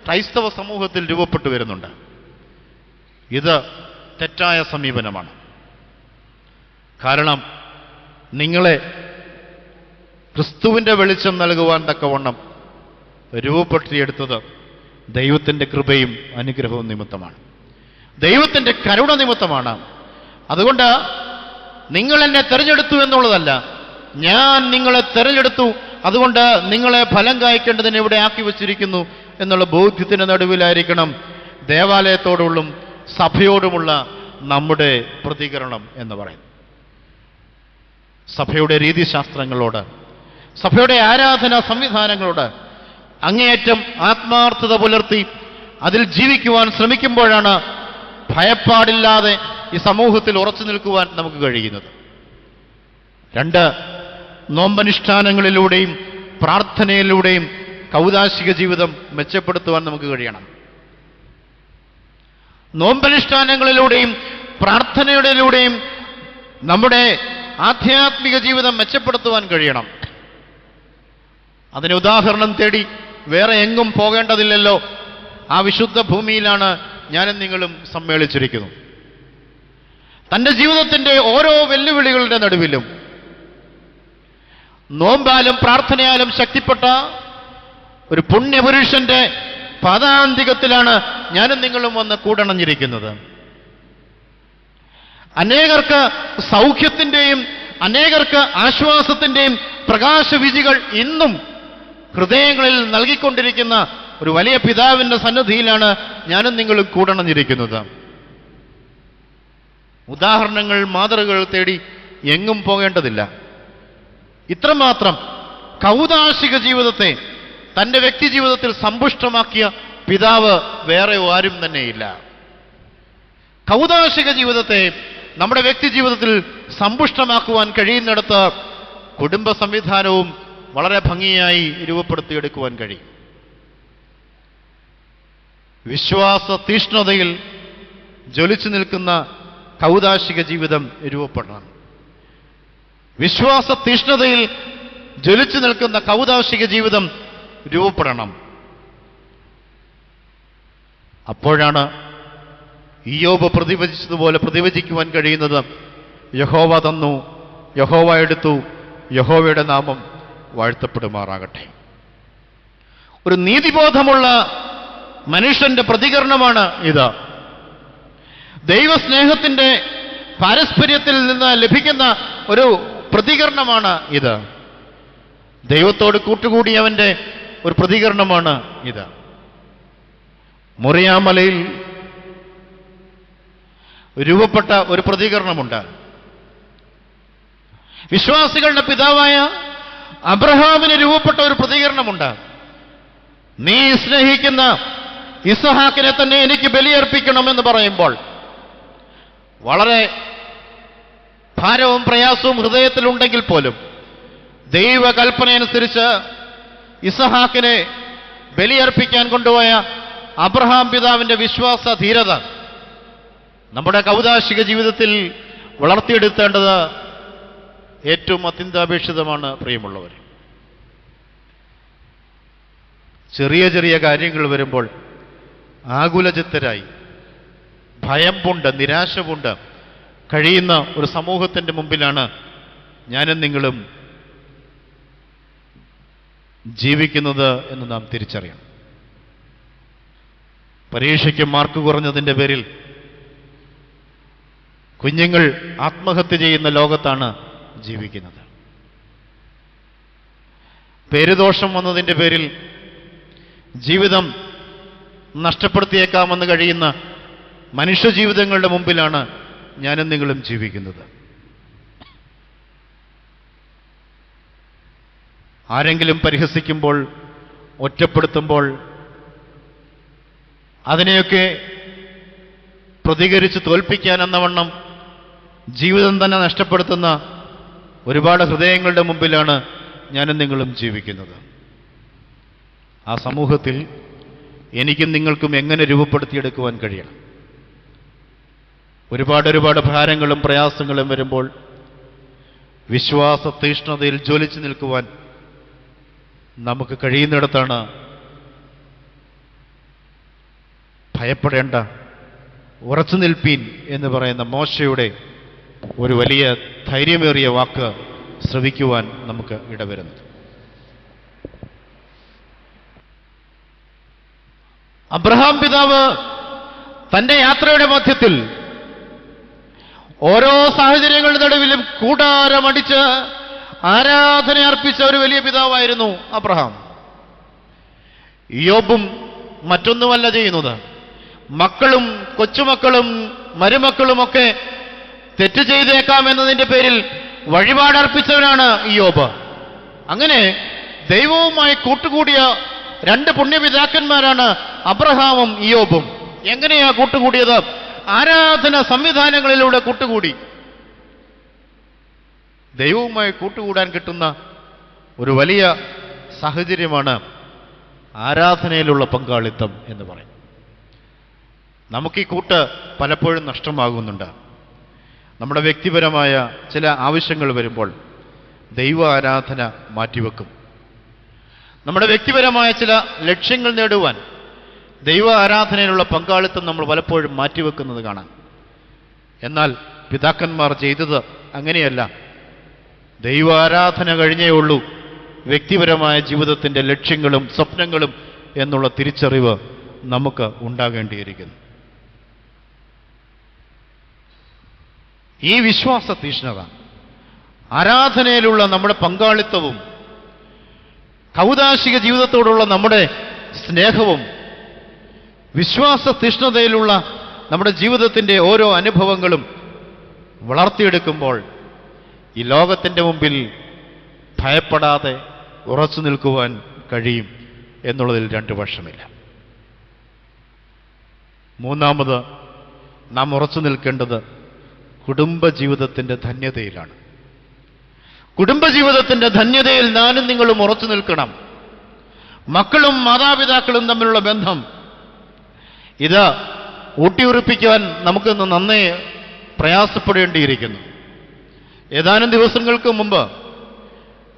ക്രൈസ്തവ സമൂഹത്തിൽ രൂപപ്പെട്ടു വരുന്നുണ്ട്. ഇത് തെറ്റായ സമീപനമാണ്. കാരണം നിങ്ങളെ ക്രിസ്തുവിൻ്റെ വെളിച്ചം നൽകുവാൻ തക്കവണ്ണം രൂപപ്പെടുത്തിയെടുത്തത് ദൈവത്തിൻ്റെ കൃപയും അനുഗ്രഹവും നിമിത്തമാണ്, ദൈവത്തിൻ്റെ കരുണ നിമിത്തമാണ്. അതുകൊണ്ട് നിങ്ങൾ എന്നെ തിരഞ്ഞെടുത്തു എന്നുള്ളതല്ല, ഞാൻ നിങ്ങളെ തിരഞ്ഞെടുത്തു, അതുകൊണ്ട് നിങ്ങളെ ഫലം കായ്ക്കേണ്ടതിന് ഇവിടെ ആക്കി വച്ചിരിക്കുന്നു എന്നുള്ള ബോധ്യത്തിന് നടുവിലായിരിക്കണം ദേവാലയത്തോടുള്ള സഭയോടുമുള്ള നമ്മുടെ പ്രതികരണം എന്ന് പറയും. സഭയുടെ രീതിശാസ്ത്രങ്ങളോട്, സഭയുടെ ആരാധനാ സംവിധാനങ്ങളോട് അങ്ങേയറ്റം ആത്മാർത്ഥത പുലർത്തി അതിൽ ജീവിക്കുവാൻ ശ്രമിക്കുമ്പോഴാണ് ഭയപ്പാടില്ലാതെ ഈ സമൂഹത്തിൽ ഉറച്ചു നിൽക്കുവാൻ നമുക്ക് കഴിയുന്നത്. 2, നോമ്പനുഷ്ഠാനങ്ങളിലൂടെയും പ്രാർത്ഥനയിലൂടെയും കൗദാശിക ജീവിതം മെച്ചപ്പെടുത്തുവാൻ നമുക്ക് കഴിയണം. നോമ്പനുഷ്ഠാനങ്ങളിലൂടെയും പ്രാർത്ഥനയിലൂടെയും നമ്മുടെ ആധ്യാത്മിക ജീവിതം മെച്ചപ്പെടുത്തുവാൻ കഴിയണം. അതിന് ഉദാഹരണം തേടി വേറെ എങ്ങും പോകേണ്ടതില്ലല്ലോ. ആ വിശുദ്ധ ഭൂമിയിലാണ് ഞാനും നിങ്ങളും സമ്മേളിച്ചിരിക്കുന്നു. തൻ്റെ ജീവിതത്തിൻ്റെ ഓരോ വെല്ലുവിളികളുടെ നടുവിലും നോമ്പാലും പ്രാർത്ഥനയാലും ശക്തിപ്പെട്ട ഒരു പുണ്യപുരുഷന്റെ പാദാന്തികത്തിലാണ് ഞാനും നിങ്ങളും വന്ന് കൂടണഞ്ഞിരിക്കുന്നത്. അനേകർക്ക് സൗഖ്യത്തിൻ്റെയും അനേകർക്ക് ആശ്വാസത്തിൻ്റെയും പ്രകാശവിജികൾ ഇന്നും ഹൃദയങ്ങളിൽ നൽകിക്കൊണ്ടിരിക്കുന്ന ഒരു വലിയ പിതാവിൻ്റെ സന്നിധിയിലാണ് ഞാനും നിങ്ങളും കൂടണഞ്ഞിരിക്കുന്നത്. ഉദാഹരണങ്ങൾ, മാതൃകകൾ തേടി എങ്ങും പോകേണ്ടതില്ല. ഇത്രമാത്രം കൗദാശിക ജീവിതത്തെ തൻ്റെ വ്യക്തി ജീവിതത്തിൽ സമ്പുഷ്ടമാക്കിയ പിതാവ് വേറെ ആരും തന്നെയില്ല. കൗദാശിക ജീവിതത്തെ നമ്മുടെ വ്യക്തി ജീവിതത്തിൽ സമ്പുഷ്ടമാക്കുവാൻ കഴിയുന്നിടത്ത് കുടുംബ സംവിധാനവും വളരെ ഭംഗിയായി രൂപപ്പെടുത്തിയെടുക്കുവാൻ കഴിയും. വിശ്വാസ തീഷ്ണതയിൽ ജ്വലിച്ചു നിൽക്കുന്ന കൗദാശിക ജീവിതം രൂപപ്പെടണം. വിശ്വാസ തീഷ്ണതയിൽ ജ്വലിച്ചു നിൽക്കുന്ന കൗദാശിക ജീവിതം രൂപപ്പെടണം. അപ്പോഴാണ് ഇയ്യോബ് പ്രതിവചിച്ചതുപോലെ പ്രതിവചിക്കുവാൻ കഴിയുന്നത്. യഹോവ തന്നു, യഹോവ എടുത്തു, യഹോവയുടെ നാമം വാഴ്ത്തപ്പെടുമാറാകട്ടെ. ഒരു നീതിബോധമുള്ള മനുഷ്യന്റെ പ്രതികരണമാണ് ഇത്. ദൈവസ്നേഹത്തിന്റെ പാരസ്പര്യത്തിൽ നിന്ന് ലഭിക്കുന്ന ഒരു പ്രതികരണമാണ് ഇത്. ദൈവത്തോട് കൂട്ടുകൂടിയവന്റെ ഒരു പ്രതികരണമാണ് ഇത്. മൊറിയാമലയിൽ രൂപപ്പെട്ട ഒരു പ്രതികരണമുണ്ട്. വിശ്വാസികളുടെ പിതാവായ അബ്രഹാമിന് രൂപപ്പെട്ട ഒരു പ്രതികരണമുണ്ട്. നീ സ്നേഹിക്കുന്ന ഇസഹാക്കിനെ തന്നെ എനിക്ക് ബലിയർപ്പിക്കണമെന്ന് പറയുമ്പോൾ വളരെ ഭാരവും പ്രയാസവും ഹൃദയത്തിലുണ്ടെങ്കിൽ പോലും ദൈവകൽപ്പനയനുസരിച്ച് ഇസഹാക്കിനെ ബലിയർപ്പിക്കാൻ കൊണ്ടുപോയ അബ്രഹാം പിതാവിന്റെ വിശ്വാസ ധീരത നമ്മുടെ കൗദാശിക ജീവിതത്തിൽ വളർത്തിയെടുത്തേണ്ടത് ഏറ്റവും അത്യന്താപേക്ഷിതമാണ്. പ്രിയമുള്ളവർ, ചെറിയ ചെറിയ കാര്യങ്ങൾ വരുമ്പോൾ ആകുലചിത്തരായി ഭയം പൂണ്ട് നിരാശ പൂണ്ട് കഴിയുന്ന ഒരു സമൂഹത്തിൻ്റെ മുമ്പിലാണ് ഞാനും നിങ്ങളും ജീവിക്കുന്നത് എന്ന് നാം തിരിച്ചറിയണം. പരീക്ഷയ്ക്ക് മാർക്ക് കുറഞ്ഞതിൻ്റെ പേരിൽ കുഞ്ഞുങ്ങൾ ആത്മഹത്യ ചെയ്യുന്ന ലോകത്താണ് ജീവിക്കുന്നത്. പേരുദോഷം വന്നതിൻ്റെ പേരിൽ ജീവിതം നഷ്ടപ്പെടുത്തിയേക്കാമെന്ന് കഴിയുന്ന മനുഷ്യജീവിതങ്ങളുടെ മുമ്പിലാണ് ഞാനും നിങ്ങളും ജീവിക്കുന്നത്. ആരെങ്കിലും പരിഹസിക്കുമ്പോൾ, ഒറ്റപ്പെടുത്തുമ്പോൾ അതിനെയൊക്കെ പ്രതികരിച്ച് തോൽപ്പിക്കാനെന്നവണ്ണം ജീവിതം തന്നെ നഷ്ടപ്പെടുത്തുന്ന ഒരുപാട് ഹൃദയങ്ങളുടെ മുമ്പിലാണ് ഞാനും നിങ്ങളും ജീവിക്കുന്നത്. ആ സമൂഹത്തിൽ എനിക്കും നിങ്ങൾക്കും എങ്ങനെ രൂപപ്പെടുത്തിയെടുക്കുവാൻ കഴിയണം? ഒരുപാട് ഭാരങ്ങളും പ്രയാസങ്ങളും വരുമ്പോൾ വിശ്വാസ തീഷ്ണതയിൽ ജ്വലിച്ചു നിൽക്കുവാൻ നമുക്ക് കഴിയുന്നിടത്താണ് ഭയപ്പെടേണ്ട, ഉറച്ചു നിൽപ്പീൻ എന്ന് പറയുന്ന മോശയുടെ ഒരു വലിയ ധൈര്യമേറിയ വാക്ക് ശ്രവിക്കുവാൻ നമുക്ക് ഇടവരുന്നത്. അബ്രഹാം പിതാവ് തൻ്റെ യാത്രയുടെ മധ്യത്തിൽ ഓരോ സാഹചര്യങ്ങളുടെ നടുവിലും കൂടാരമടിച്ച് ആരാധന അർപ്പിച്ച ഒരു വലിയ പിതാവായിരുന്നു അബ്രഹാം. ഇയ്യോബും മറ്റൊന്നുമല്ല ചെയ്യുന്നത്. മക്കളും കൊച്ചുമക്കളും മരുമക്കളുമൊക്കെ തെറ്റ് ചെയ്തേക്കാം എന്നതിൻ്റെ പേരിൽ വഴിപാടർപ്പിച്ചവനാണ് ഇയ്യോബ്. അങ്ങനെ ദൈവവുമായി കൂട്ടുകൂടിയ രണ്ട് പുണ്യപിതാക്കന്മാരാണ് അബ്രഹാമും ഇയ്യോബും. എങ്ങനെയാ കൂട്ടുകൂടിയത്? ആരാധന സംവിധാനങ്ങളിലൂടെ കൂട്ടുകൂടി. ദൈവവുമായി കൂട്ടുകൂടാൻ കിട്ടുന്ന ഒരു വലിയ സാഹചര്യമാണ് ആരാധനയിലുള്ള പങ്കാളിത്തം എന്ന് പറയും. നമുക്ക് ഈ കൂട്ട് പലപ്പോഴും നഷ്ടമാകുന്നുണ്ട്. നമ്മുടെ വ്യക്തിപരമായ ചില ആവശ്യങ്ങൾ വരുമ്പോൾ ദൈവ ആരാധന മാറ്റിവെക്കും. നമ്മുടെ വ്യക്തിപരമായ ചില ലക്ഷ്യങ്ങൾ നേടുവാൻ ദൈവ ആരാധനയിലുള്ള പങ്കാളിത്തം നമ്മൾ പലപ്പോഴും മാറ്റിവെക്കുന്നത് കാണാം. എന്നാൽ പിതാക്കന്മാർ ചെയ്തത് അങ്ങനെയല്ല. ദൈവ ആരാധന കഴിഞ്ഞേ ഉള്ളൂ വ്യക്തിപരമായ ജീവിതത്തിൻ്റെ ലക്ഷ്യങ്ങളും സ്വപ്നങ്ങളും എന്നുള്ള തിരിച്ചറിവ് നമുക്ക് ഉണ്ടാകേണ്ടിയിരിക്കുന്നു. ഈ വിശ്വാസ തീഷ്ണത, ആരാധനയിലുള്ള നമ്മുടെ പങ്കാളിത്തവും കൗദാശിക ജീവിതത്തോടുള്ള നമ്മുടെ സ്നേഹവും വിശ്വാസ തീഷ്ണതയിലുള്ള നമ്മുടെ ജീവിതത്തിൻ്റെ ഓരോ അനുഭവങ്ങളും വളർത്തിയെടുക്കുമ്പോൾ ഈ ലോകത്തിൻ്റെ മുമ്പിൽ ഭയപ്പെടാതെ ഉറച്ചു നിൽക്കുവാൻ കഴിയും എന്നുള്ളതിൽ രണ്ട് പക്ഷമില്ല. മൂന്നാമത് നാം ഉറച്ചു നിൽക്കേണ്ടത് കുടുംബജീവിതത്തിൻ്റെ ധന്യതയിലാണ്. കുടുംബജീവിതത്തിൻ്റെ ധന്യതയിൽ ഞാനും നിങ്ങളും ഉറച്ചു നിൽക്കണം. മക്കളും മാതാപിതാക്കളും തമ്മിലുള്ള ബന്ധം ഇത് ഊട്ടിയുറപ്പിക്കാൻ നമുക്കിന്ന് നന്നേ പ്രയാസപ്പെടേണ്ടിയിരിക്കുന്നു. ഏതാനും ദിവസങ്ങൾക്ക് മുമ്പ്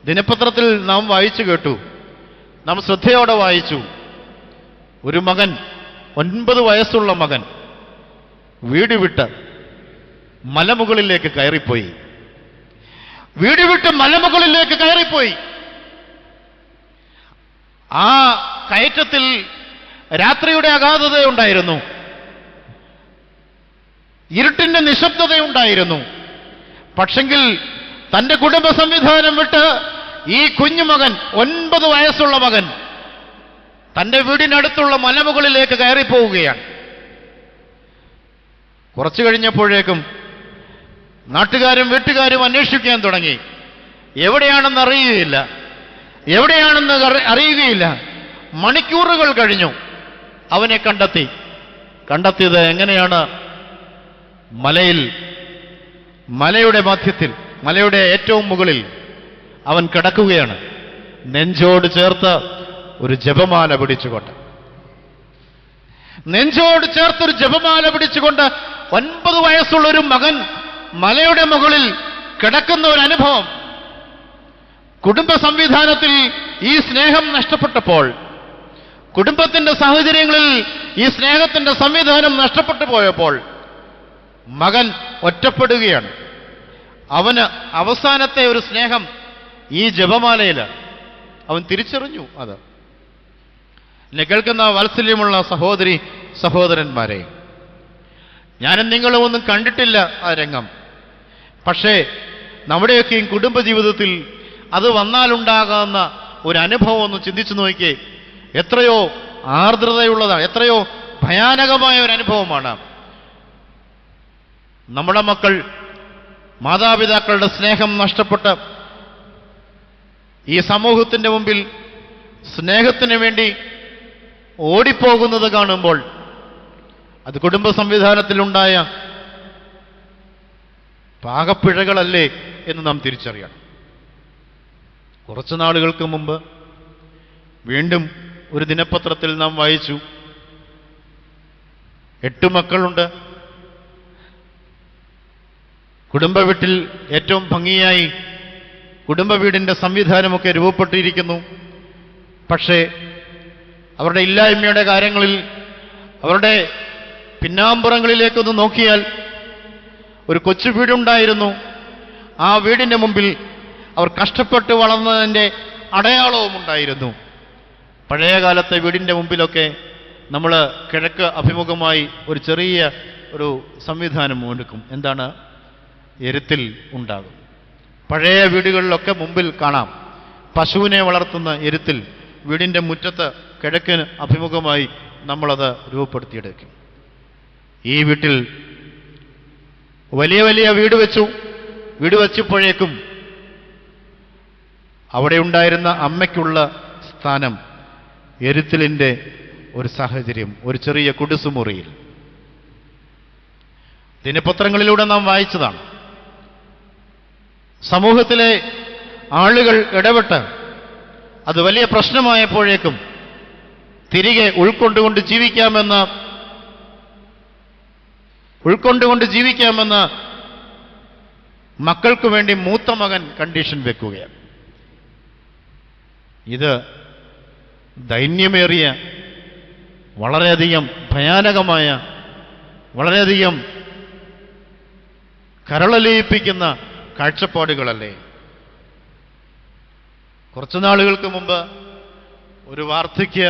ദിനപത്രത്തിൽ നാം വായിച്ചു കേട്ടു, നാം ശ്രദ്ധയോടെ വായിച്ചു. ഒരു മകൻ, 9 വയസ്സുള്ള മകൻ വീട് വിട്ട് മലമുകളിലേക്ക് കയറിപ്പോയി. വീട് വിട്ട് മലമുകളിലേക്ക് കയറിപ്പോയി. ആ കയറ്റത്തിൽ രാത്രിയുടെ അഗാധതയുണ്ടായിരുന്നു, ഇരുട്ടിന്റെ നിശബ്ദതയുണ്ടായിരുന്നു. പക്ഷെങ്കിൽ തന്റെ കുടുംബ സംവിധാനം വിട്ട് ഈ കുഞ്ഞുമകൻ, 9 വയസ്സുള്ള മകൻ, തന്റെ വീടിനടുത്തുള്ള മലമുകളിലേക്ക് കയറിപ്പോവുകയാണ്. കുറച്ചു കഴിഞ്ഞപ്പോഴേക്കും നാട്ടുകാരും വീട്ടുകാരും അന്വേഷിക്കാൻ തുടങ്ങി. എവിടെയാണെന്ന് അറിയുകയില്ല, എവിടെയാണെന്ന് അറിയുകയില്ല. മണിക്കൂറുകൾ കഴിഞ്ഞു, അവനെ കണ്ടെത്തിയത് എങ്ങനെയാണ്? മലയുടെ മധ്യത്തിൽ, മലയുടെ ഏറ്റവും മുകളിൽ അവൻ കിടക്കുകയാണ്. നെഞ്ചോട് ചേർത്ത് ഒരു ജപമാല പിടിച്ചുകൊണ്ട്, നെഞ്ചോട് ചേർത്തൊരു ജപമാല പിടിച്ചുകൊണ്ട് 9 വയസ്സുള്ള ഒരു മകൻ മലയുടെ മുകളിൽ കിടക്കുന്ന ഒരു അനുഭവം. കുടുംബ സംവിധാനത്തിൽ ഈ സ്നേഹം നഷ്ടപ്പെട്ടപ്പോൾ, കുടുംബത്തിന്റെ സാഹചര്യങ്ങളിൽ ഈ സ്നേഹത്തിന്റെ സംവിധാനം നഷ്ടപ്പെട്ടു പോയപ്പോൾ മകൻ ഒറ്റപ്പെടുകയാണ്. അവന് അവസാനത്തെ ഒരു സ്നേഹം ഈ ജപമാലയിൽ അവൻ തിരിച്ചറിഞ്ഞു. അത് എന്നെ കേൾക്കുന്ന വാത്സല്യമുള്ള സഹോദരി സഹോദരന്മാരെ, ഞാനും നിങ്ങളും ഒന്നും കണ്ടിട്ടില്ല ആ രംഗം. പക്ഷേ നമ്മുടെയൊക്കെയും കുടുംബജീവിതത്തിൽ അത് വന്നാലുണ്ടാകാവുന്ന ഒരു അനുഭവം ഒന്ന് ചിന്തിച്ചു നോക്കിയേ. എത്രയോ ആർദ്രതയുള്ളതാണ്, എത്രയോ ഭയാനകമായ ഒരു അനുഭവമാണ്. നമ്മുടെ മക്കൾ മാതാപിതാക്കളുടെ സ്നേഹം നഷ്ടപ്പെട്ട് ഈ സമൂഹത്തിൻ്റെ മുമ്പിൽ സ്നേഹത്തിന് വേണ്ടി ഓടിപ്പോകുന്നത് കാണുമ്പോൾ അത് കുടുംബ സംവിധാനത്തിലുണ്ടായ പാകപ്പിഴകളല്ലേ എന്ന് നാം തിരിച്ചറിയണം. കുറച്ചു നാളുകൾക്ക് മുമ്പ് വീണ്ടും ഒരു ദിനപത്രത്തിൽ നാം വായിച്ചു, 8 മക്കളുണ്ട്. കുടുംബ വീട്ടിൽ ഏറ്റവും ഭംഗിയായി കുടുംബ വീടിൻ്റെ സംവിധാനമൊക്കെ രൂപപ്പെട്ടിരിക്കുന്നു. പക്ഷേ അവരുടെ ഇല്ലായ്മയുടെ കാര്യങ്ങളിൽ, അവരുടെ പിന്നാമ്പുറങ്ങളിലേക്കൊന്ന് നോക്കിയാൽ ഒരു കൊച്ചു വീടുണ്ടായിരുന്നു. ആ വീടിൻ്റെ മുമ്പിൽ അവർ കഷ്ടപ്പെട്ട് വളർന്നതിൻ്റെ അടയാളവും ഉണ്ടായിരുന്നു. പഴയ കാലത്തെ വീടിൻ്റെ മുമ്പിലൊക്കെ നമ്മൾ കിഴക്ക് അഭിമുഖമായി ഒരു ചെറിയ ഒരു സംവിധാനം ഒരുക്കും. എന്താണ്? എരുത്തിൽ ഉണ്ടാകും. പഴയ വീടുകളിലൊക്കെ മുമ്പിൽ കാണാം പശുവിനെ വളർത്തുന്ന എരുത്തിൽ. വീടിൻ്റെ മുറ്റത്ത് കിഴക്കിന് അഭിമുഖമായി നമ്മളത് രൂപപ്പെടുത്തിയെടുക്കും. ഈ വീട്ടിൽ വലിയ വലിയ വീട് വെച്ചപ്പോഴേക്കും അവിടെ ഉണ്ടായിരുന്ന അമ്മയ്ക്കുള്ള സ്ഥാനം എരുത്തിലിൻ്റെ ഒരു സാഹചര്യം, ഒരു ചെറിയ കുടിസുമുറിയിൽ. ദിനപത്രങ്ങളിലൂടെ നാം വായിച്ചതാണ്. സമൂഹത്തിലെ ആളുകൾ ഇടപെട്ട് അത് വലിയ പ്രശ്നമായപ്പോഴേക്കും തിരികെ ഉൾക്കൊണ്ടുകൊണ്ട് ജീവിക്കാമെന്ന് മക്കൾക്ക് വേണ്ടി മൂത്ത മകൻ കണ്ടീഷൻ വെക്കുകയാണ്. ഇത് ദൈന്യമേറിയ, വളരെയധികം ഭയാനകമായ, വളരെയധികം കരളലിയിപ്പിക്കുന്ന കാഴ്ചപ്പാടുകളല്ലേ? കുറച്ചു നാളുകൾക്ക് മുമ്പ് ഒരു വാർദ്ധക്യ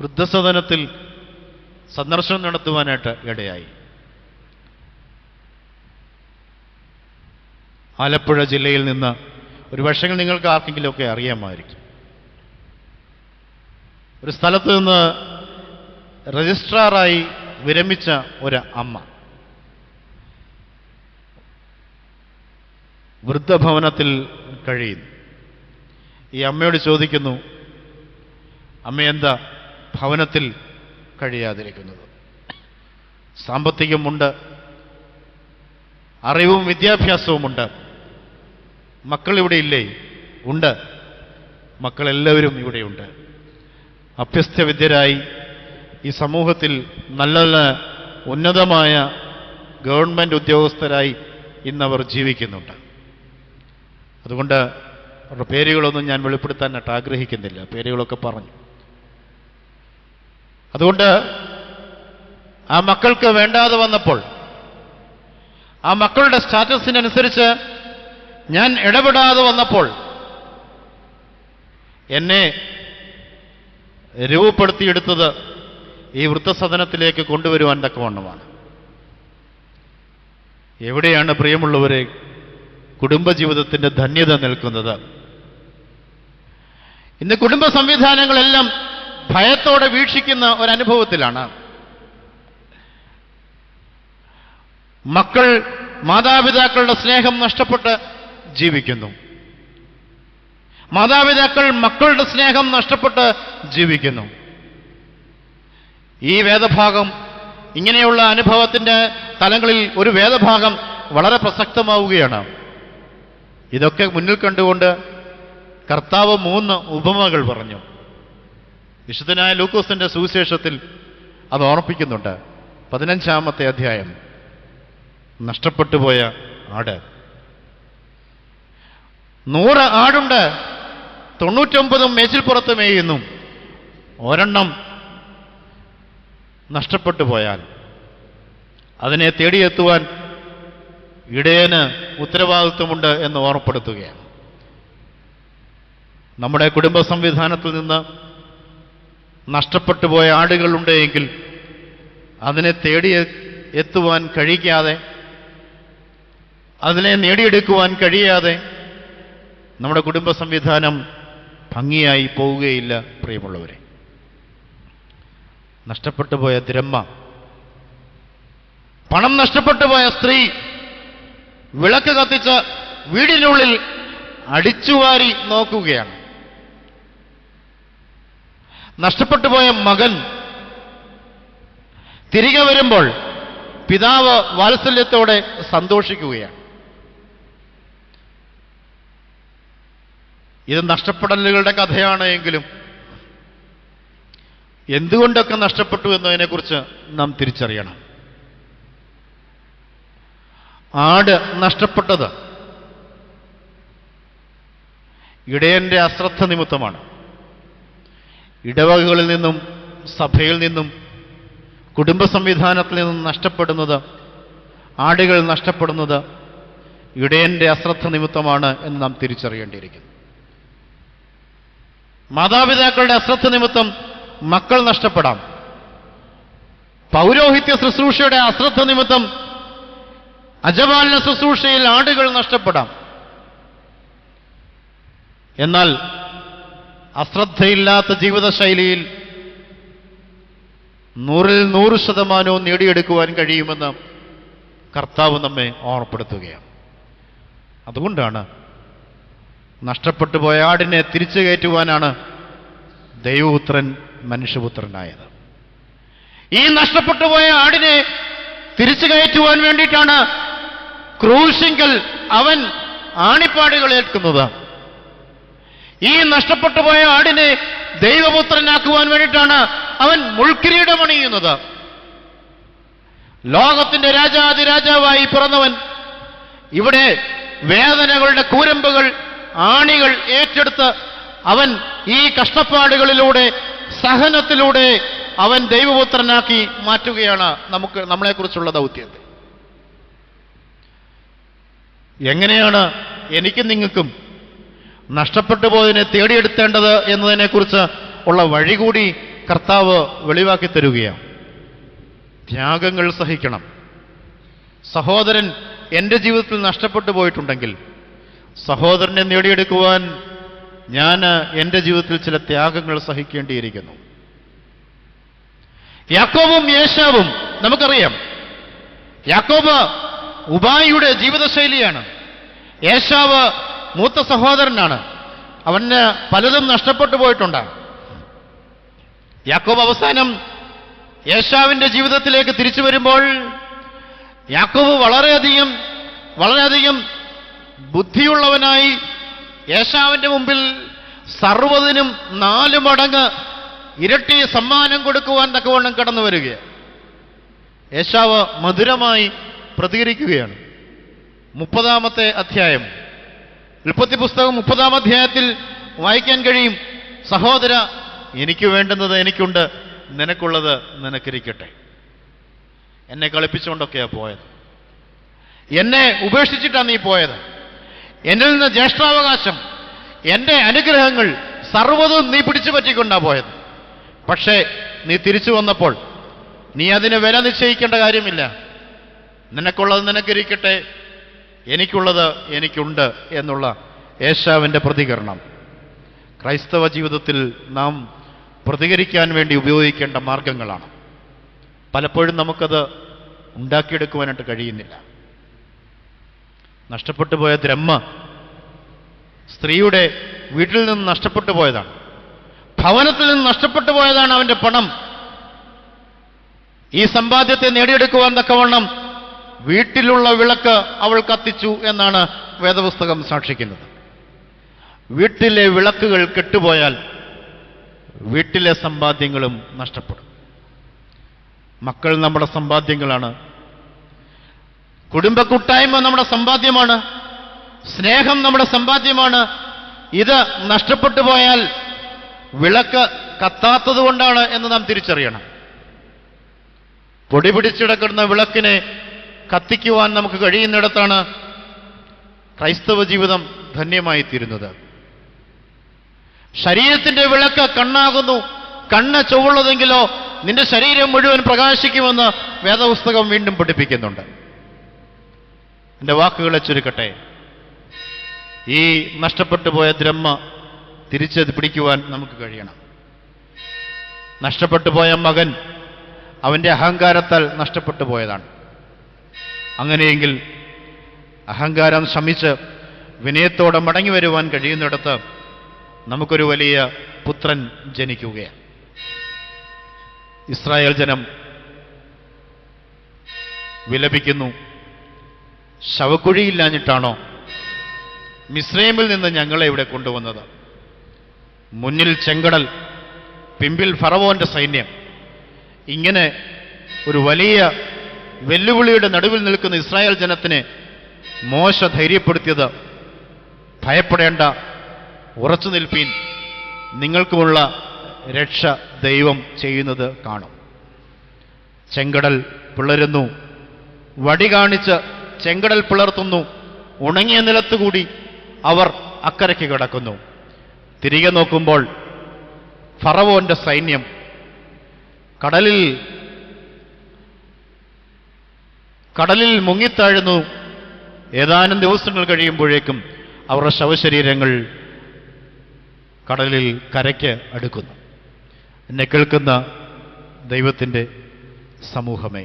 വൃദ്ധസദനത്തിൽ സന്ദർശനം നടത്തുവാനായിട്ട് ഇടയായി. ആലപ്പുഴ ജില്ലയിൽ നിന്ന്, ഒരു പക്ഷേ നിങ്ങൾക്ക് ആർക്കെങ്കിലുമൊക്കെ അറിയാമായിരിക്കും, ഒരു സ്ഥലത്ത് നിന്ന് രജിസ്ട്രാറായി വിരമിച്ച ഒരു അമ്മ വൃദ്ധഭവനത്തിൽ കഴിയുന്നു. ഈ അമ്മയോട് ചോദിക്കുന്നു, അമ്മ എന്താ ഭവനത്തിൽ കഴിയാതിരിക്കുന്നത്? സാമ്പത്തികമുണ്ട്, അറിവും വിദ്യാഭ്യാസവുമുണ്ട്, മക്കൾ ഇവിടെ ഇല്ലേ? ഉണ്ട്, മക്കളെല്ലാവരും ഇവിടെയുണ്ട്. അഭ്യസ്തവിദ്യരായി ഈ സമൂഹത്തിൽ നല്ല നല്ല ഉന്നതമായ ഗവൺമെൻറ് ഉദ്യോഗസ്ഥരായി ഇന്നവർ ജീവിക്കുന്നുണ്ട്. അതുകൊണ്ട് അവരുടെ പേരുകളൊന്നും ഞാൻ വെളിപ്പെടുത്താനായിട്ട് ആഗ്രഹിക്കുന്നില്ല, പേരുകളൊക്കെ പറഞ്ഞു. അതുകൊണ്ട് ആ മക്കൾക്ക് വേണ്ടാതെ വന്നപ്പോൾ, ആ മക്കളുടെ സ്റ്റാറ്റസിനനുസരിച്ച് ഞാൻ ഇടപെടാതെ വന്നപ്പോൾ എന്നെ രൂപപ്പെടുത്തിയെടുത്തത് ഈ വൃദ്ധസദനത്തിലേക്ക് കൊണ്ടുവരുവാൻ തക്കവണ്ണമാണ്. എവിടെയാണ് പ്രിയമുള്ളവരെ കുടുംബജീവിതത്തിൻ്റെ ധന്യത നിൽക്കുന്നത്? ഇന്ന് കുടുംബ സംവിധാനങ്ങളെല്ലാം ഭയത്തോടെ വീക്ഷിക്കുന്ന ഒരനുഭവത്തിലാണ്. മക്കൾ മാതാപിതാക്കളുടെ സ്നേഹം നഷ്ടപ്പെട്ട് ജീവിക്കുന്നു. മാതാപിതാക്കൾ മക്കളുടെ സ്നേഹം നഷ്ടപ്പെട്ട് ജീവിക്കുന്നു. ഈ വേദഭാഗം, ഇങ്ങനെയുള്ള അനുഭവത്തിൻ്റെ തലങ്ങളിൽ ഒരു വേദഭാഗം വളരെ പ്രസക്തമാവുകയാണ്. ഇതൊക്കെ മുന്നിൽ കണ്ടുകൊണ്ട് കർത്താവ് 3 ഉപമകൾ പറഞ്ഞു. വിശുദ്ധനായ ലൂക്കോസിന്റെ സുവിശേഷത്തിൽ അത് ഓർപ്പിക്കുന്നുണ്ട്. 15-ാമത്തെ അധ്യായം, നഷ്ടപ്പെട്ടുപോയ ആട്. 100 ആടുണ്ട്, 99 മേച്ചിൽപ്പുറത്ത് മേയുന്നു. ഒരെണ്ണം നഷ്ടപ്പെട്ടു പോയാൽ അതിനെ തേടിയെത്തുവാൻ ഇടയന് ഉത്തരവാദിത്വമുണ്ട് എന്ന് ഓർമ്മപ്പെടുത്തുകയാണ്. നമ്മുടെ കുടുംബ സംവിധാനത്തിൽ നിന്ന് നഷ്ടപ്പെട്ടു പോയ ആടുകളുണ്ട് എങ്കിൽ അതിനെ തേടി എത്തുവാൻ കഴിയാതെ, അതിനെ നേടിയെടുക്കുവാൻ കഴിയാതെ നമ്മുടെ കുടുംബ സംവിധാനം ഭംഗിയായി പോവുകയില്ല. പ്രിയമുള്ളവരെ, നഷ്ടപ്പെട്ടു പോയ ദ്രഹ്മ, പണം നഷ്ടപ്പെട്ടു പോയ സ്ത്രീ വിളക്ക് കത്തിച്ച് വീടിനുള്ളിൽ അടിച്ചുവാരി നോക്കുകയാണ്. നഷ്ടപ്പെട്ടു പോയ മകൻ തിരികെ വരുമ്പോൾ പിതാവ് വാത്സല്യത്തോടെ സന്തോഷിക്കുകയാണ്. ഇത് നഷ്ടപ്പെടലുകളുടെ കഥയാണ് എങ്കിലും എന്തുകൊണ്ടൊക്കെ നഷ്ടപ്പെട്ടു എന്നതിനെക്കുറിച്ച് നാം തിരിച്ചറിയണം. ആട് നഷ്ടപ്പെട്ടത് ഇടയന്റെ അശ്രദ്ധ നിമിത്തമാണ്. ഇടവകകളിൽ നിന്നും, സഭയിൽ നിന്നും, കുടുംബ സംവിധാനത്തിൽ നിന്നും നഷ്ടപ്പെടുന്നത്, ആടുകൾ നഷ്ടപ്പെടുന്നത് ഇടയന്റെ അശ്രദ്ധ നിമിത്തമാണ് എന്ന് നാം തിരിച്ചറിയേണ്ടിയിരിക്കുന്നു. മാതാപിതാക്കളുടെ അശ്രദ്ധ നിമിത്തം മക്കൾ നഷ്ടപ്പെടാം. പൗരോഹിത്യ ശുശ്രൂഷയുടെ അശ്രദ്ധ നിമിത്തം അജപാലന ശുശ്രൂഷയിൽ ആടുകൾ നഷ്ടപ്പെടാം. എന്നാൽ അശ്രദ്ധയില്ലാത്ത ജീവിതശൈലിയിൽ 100% നേടിയെടുക്കുവാൻ കഴിയുമെന്ന് കർത്താവ് നമ്മെ ഓർമ്മപ്പെടുത്തുകയാണ്. അതുകൊണ്ടാണ് നഷ്ടപ്പെട്ടു പോയ ആടിനെ തിരിച്ചു കയറ്റുവാനാണ് ദൈവപുത്രൻ മനുഷ്യപുത്രനായത്. ഈ നഷ്ടപ്പെട്ടു പോയ ആടിനെ തിരിച്ചു കയറ്റുവാൻ വേണ്ടിയിട്ടാണ് ക്രൂശിങ്കൽ അവൻ ആണിപ്പാടുകൾ ഏൽക്കുന്നത്. ഈ നഷ്ടപ്പെട്ടു പോയ ആടിനെ ദൈവപുത്രനാക്കുവാൻ വേണ്ടിയിട്ടാണ് അവൻ മുൾക്കിരീടമണിയുന്നത്. ലോകത്തിന്റെ രാജാതിരാജാവായി പിറന്നവൻ ഇവിടെ വേദനകളുടെ കൂരമ്പുകൾ, ആണികൾ ഏറ്റെടുത്ത് അവൻ ഈ കഷ്ടപ്പാടുകളിലൂടെ, സഹനത്തിലൂടെ അവൻ ദൈവപുത്രനാക്കി മാറ്റുകയാണ് നമ്മളെക്കുറിച്ചുള്ള ദൗത്യത്തെ. എങ്ങനെയാണ് എനിക്കും നിങ്ങൾക്കും നഷ്ടപ്പെട്ടു പോയതിനെ തേടിയെടുത്തേണ്ടത് എന്നതിനെക്കുറിച്ച് ഉള്ള വഴി കൂടി കർത്താവ് വെളിവാക്കി തരുകയാണ്. ത്യാഗങ്ങൾ സഹിക്കണം. സഹോദരൻ എൻ്റെ ജീവിതത്തിൽ നഷ്ടപ്പെട്ടു പോയിട്ടുണ്ടെങ്കിൽ സഹോദരനെ നേടിയെടുക്കുവാൻ ഞാൻ എൻ്റെ ജീവിതത്തിൽ ചില ത്യാഗങ്ങൾ സഹിക്കേണ്ടിയിരിക്കുന്നു. യാക്കോബും യേശാവും നമുക്കറിയാം. യാക്കോബ് ഉബായിയുടെ ജീവിതശൈലിയാണ്. യേശാവ് മൂത്ത സഹോദരനാണ്. അവന് പലതും നഷ്ടപ്പെട്ടു പോയിട്ടുണ്ട്. യാക്കോബ് അവസാനം യേശാവിന്റെ ജീവിതത്തിലേക്ക് തിരിച്ചു വരുമ്പോൾ യാക്കോബ് വളരെയധികം ബുദ്ധിയുള്ളവനായി യേശാവിന്റെ മുമ്പിൽ സർവ്വതിനും 4 മടങ്ങ് ഇരട്ടി സമ്മാനം കൊടുക്കുവാൻ തക്കവണ്ണം കടന്നു വരികയാണ്. യേശാവ് മധുരമായി പ്രതികരിക്കുകയാണ്. 30-ാമത്തെ അധ്യായം, ഉൽപ്പത്തി പുസ്തകം 30-ാം അധ്യായത്തിൽ വായിക്കാൻ കഴിയും, സഹോദര, എനിക്ക് വേണ്ടുന്നത് എനിക്കുണ്ട്, നിനക്കുള്ളത് നിനക്കിരിക്കട്ടെ. എന്നെ കളിപ്പിച്ചുകൊണ്ടൊക്കെയാ പോയത്. എന്നെ ഉപേക്ഷിച്ചിട്ടാണ് നീ പോയത്. എന്നിൽ നിന്ന് ജ്യേഷ്ഠാവകാശം, എൻ്റെ അനുഗ്രഹങ്ങൾ സർവ്വതും നീ പിടിച്ചു പറ്റിക്കൊണ്ടാ പോയത്. പക്ഷേ നീ തിരിച്ചു വന്നപ്പോൾ നീ അതിന് വില നിശ്ചയിക്കേണ്ട കാര്യമില്ല. നിനക്കുള്ളത് നിനക്കിരിക്കട്ടെ, എനിക്കുള്ളത് എനിക്കുണ്ട് എന്നുള്ള യേശാവിൻ്റെ പ്രതികരണം ക്രൈസ്തവ ജീവിതത്തിൽ നാം പ്രതികരിക്കാൻ വേണ്ടി ഉപയോഗിക്കേണ്ട മാർഗങ്ങളാണ്. പലപ്പോഴും നമുക്കത് ഉണ്ടാക്കിയെടുക്കുവാനായിട്ട് കഴിയുന്നില്ല. നഷ്ടപ്പെട്ടു പോയ ദ്രഹ്മ സ്ത്രീയുടെ വീട്ടിൽ നിന്ന് നഷ്ടപ്പെട്ടു പോയതാണ്. ഭവനത്തിൽ നിന്ന് നഷ്ടപ്പെട്ടു പോയതാണ് അവന്റെ പണം. ഈ സമ്പാദ്യത്തെ നേടിയെടുക്കുവാൻ തക്കവണ്ണം വീട്ടിലുള്ള വിളക്ക് അവൾ കത്തിച്ചു എന്നാണ് വേദപുസ്തകം സാക്ഷിക്കുന്നത്. വീട്ടിലെ വിളക്കുകൾ കെട്ടുപോയാൽ വീട്ടിലെ സമ്പാദ്യങ്ങളും നഷ്ടപ്പെടും. മക്കൾ നമ്മുടെ സമ്പാദ്യങ്ങളാണ്. കുടുംബ കൂട്ടായ്മ നമ്മുടെ സമ്പാദ്യമാണ്. സ്നേഹം നമ്മുടെ സമ്പാദ്യമാണ്. ഇത് നഷ്ടപ്പെട്ടു പോയാൽ വിളക്ക് കത്താത്തത് കൊണ്ടാണ് എന്ന് നാം തിരിച്ചറിയണം. പൊടി പിടിച്ചിടക്കുന്ന വിളക്കിനെ കത്തിക്കുവാൻ നമുക്ക് കഴിയുന്നിടത്താണ് ക്രൈസ്തവ ജീവിതം ധന്യമായി തീരുന്നത്. ശരീരത്തിന്റെ വിളക്ക് കണ്ണാകുന്നു. കണ്ണ് ചൊവ്വുള്ളതെങ്കിലോ നിന്റെ ശരീരം മുഴുവൻ പ്രകാശിക്കുമെന്ന് വേദപുസ്തകം വീണ്ടും പഠിപ്പിക്കുന്നുണ്ട്. എൻ്റെ വാക്കുകളെ ചുരുക്കട്ടെ. ഈ നഷ്ടപ്പെട്ടു പോയ ദ്രഹ്മ തിരിച്ചത് പിടിക്കുവാൻ നമുക്ക് കഴിയണം. നഷ്ടപ്പെട്ടു പോയ മകൻ അവൻ്റെ അഹങ്കാരത്താൽ നഷ്ടപ്പെട്ടു പോയതാണ്. അങ്ങനെയെങ്കിൽ അഹങ്കാരം ശമിച്ച് വിനയത്തോടെ മടങ്ങി വരുവാൻ കഴിയുന്നിടത്ത് നമുക്കൊരു വലിയ പുത്രൻ ജനിക്കുകയാണ്. ഇസ്രായേൽ ജനം വിലപിക്കുന്നു, ശവക്കുഴിയില്ലാഞ്ഞിട്ടാണോ മിസ്രൈമിൽ നിന്ന് ഞങ്ങളെ ഇവിടെ കൊണ്ടുവന്നത്? മുന്നിൽ ചെങ്കടൽ, പിമ്പിൽ ഫറവോന്റെ സൈന്യം. ഇങ്ങനെ ഒരു വലിയ വെല്ലുവിളിയുടെ നടുവിൽ നിൽക്കുന്ന ഇസ്രായേൽ ജനത്തിനെ മോശ ധൈര്യപ്പെടുത്തിയത്, ഭയപ്പെടേണ്ട, ഉറച്ചു നിൽപ്പീൻ, നിങ്ങൾക്കുമുള്ള രക്ഷ ദൈവം ചെയ്യുന്നത് കാണും. ചെങ്കടൽ പിളരുന്നു, വടി കാണിച്ച് ചെങ്കടൽ പിളർത്തുന്നു. ഉണങ്ങിയ നിലത്തുകൂടി അവർ അക്കരയ്ക്ക് കിടക്കുന്നു. തിരികെ നോക്കുമ്പോൾ ഫറവോന്റെ സൈന്യം കടലിൽ മുങ്ങിത്താഴുന്നു. ഏതാനും ദിവസങ്ങൾ കഴിയുമ്പോഴേക്കും അവരുടെ ശവശരീരങ്ങൾ കടലിൽ കരയ്ക്ക് അടുക്കുന്നു. എന്നെ കേൾക്കുന്ന ദൈവത്തിൻ്റെ സമൂഹമേ,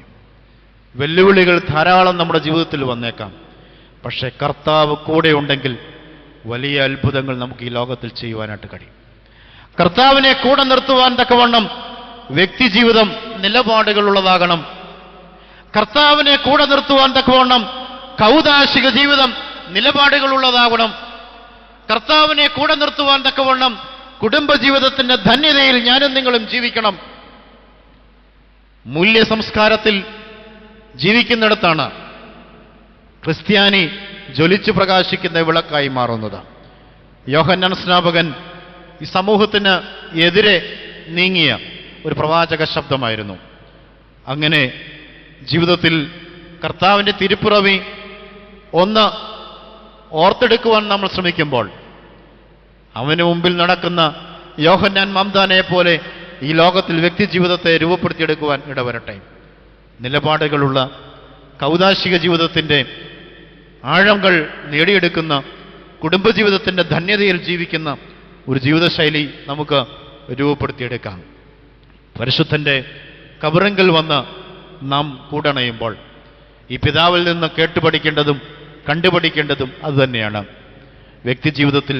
വെല്ലുവിളികൾ ധാരാളം നമ്മുടെ ജീവിതത്തിൽ വന്നേക്കാം. പക്ഷേ കർത്താവ് കൂടെ ഉണ്ടെങ്കിൽ വലിയ അത്ഭുതങ്ങൾ നമുക്ക് ഈ ലോകത്തിൽ ചെയ്യുവാനായിട്ട് കഴിയും. കർത്താവിനെ കൂടെ നിർത്തുവാൻ തക്കവണ്ണം വ്യക്തിജീവിതം നിലപാടുകളുള്ളതാകണം. കർത്താവിനെ കൂടെ നിർത്തുവാൻ തക്കവണ്ണം കൗദാശിക ജീവിതം നിലപാടുകളുള്ളതാകണം. കർത്താവിനെ കൂടെ നിർത്തുവാൻ തക്കവണ്ണം കുടുംബജീവിതത്തിന്റെ ധന്യതയിൽ ഞാനും നിങ്ങളും ജീവിക്കണം. മൂല്യ സംസ്കാരത്തിൽ ജീവിക്കുന്നിടത്താണ് ക്രിസ്ത്യാനി ജ്വലിച്ചു പ്രകാശിക്കുന്ന വിളക്കായി മാറുന്നത്. യോഹന്നാൻ സ്നാപകൻ ഈ സമൂഹത്തിന് എതിരെ നീങ്ങിയ ഒരു പ്രവാചക ശബ്ദമായിരുന്നു. അങ്ങനെ ജീവിതത്തിൽ കർത്താവിൻ്റെ തിരുപ്പിറവി ഒന്ന് ഓർത്തെടുക്കുവാൻ നമ്മൾ ശ്രമിക്കുമ്പോൾ അവന് മുമ്പിൽ നടക്കുന്ന യോഹന്നാൻ മംദാനെ പോലെ ഈ ലോകത്തിൽ വ്യക്തിജീവിതത്തെ രൂപപ്പെടുത്തിയെടുക്കുവാൻ ഇടവരട്ടെ. നിലപാടുകളുള്ള കൗദാശിക ജീവിതത്തിൻ്റെ ആഴങ്ങൾ നേടിയെടുക്കുന്ന കുടുംബജീവിതത്തിൻ്റെ ധന്യതയിൽ ജീവിക്കുന്ന ഒരു ജീവിതശൈലി നമുക്ക് രൂപപ്പെടുത്തിയെടുക്കാം. പരിശുദ്ധൻ്റെ കബറിങ്കൽ വന്ന് നാം കൂടണയുമ്പോൾ ഈ പിതാവിൽ നിന്ന് കേട്ടുപഠിക്കേണ്ടതും കണ്ടുപഠിക്കേണ്ടതും അതുതന്നെയാണ്. വ്യക്തിജീവിതത്തിൽ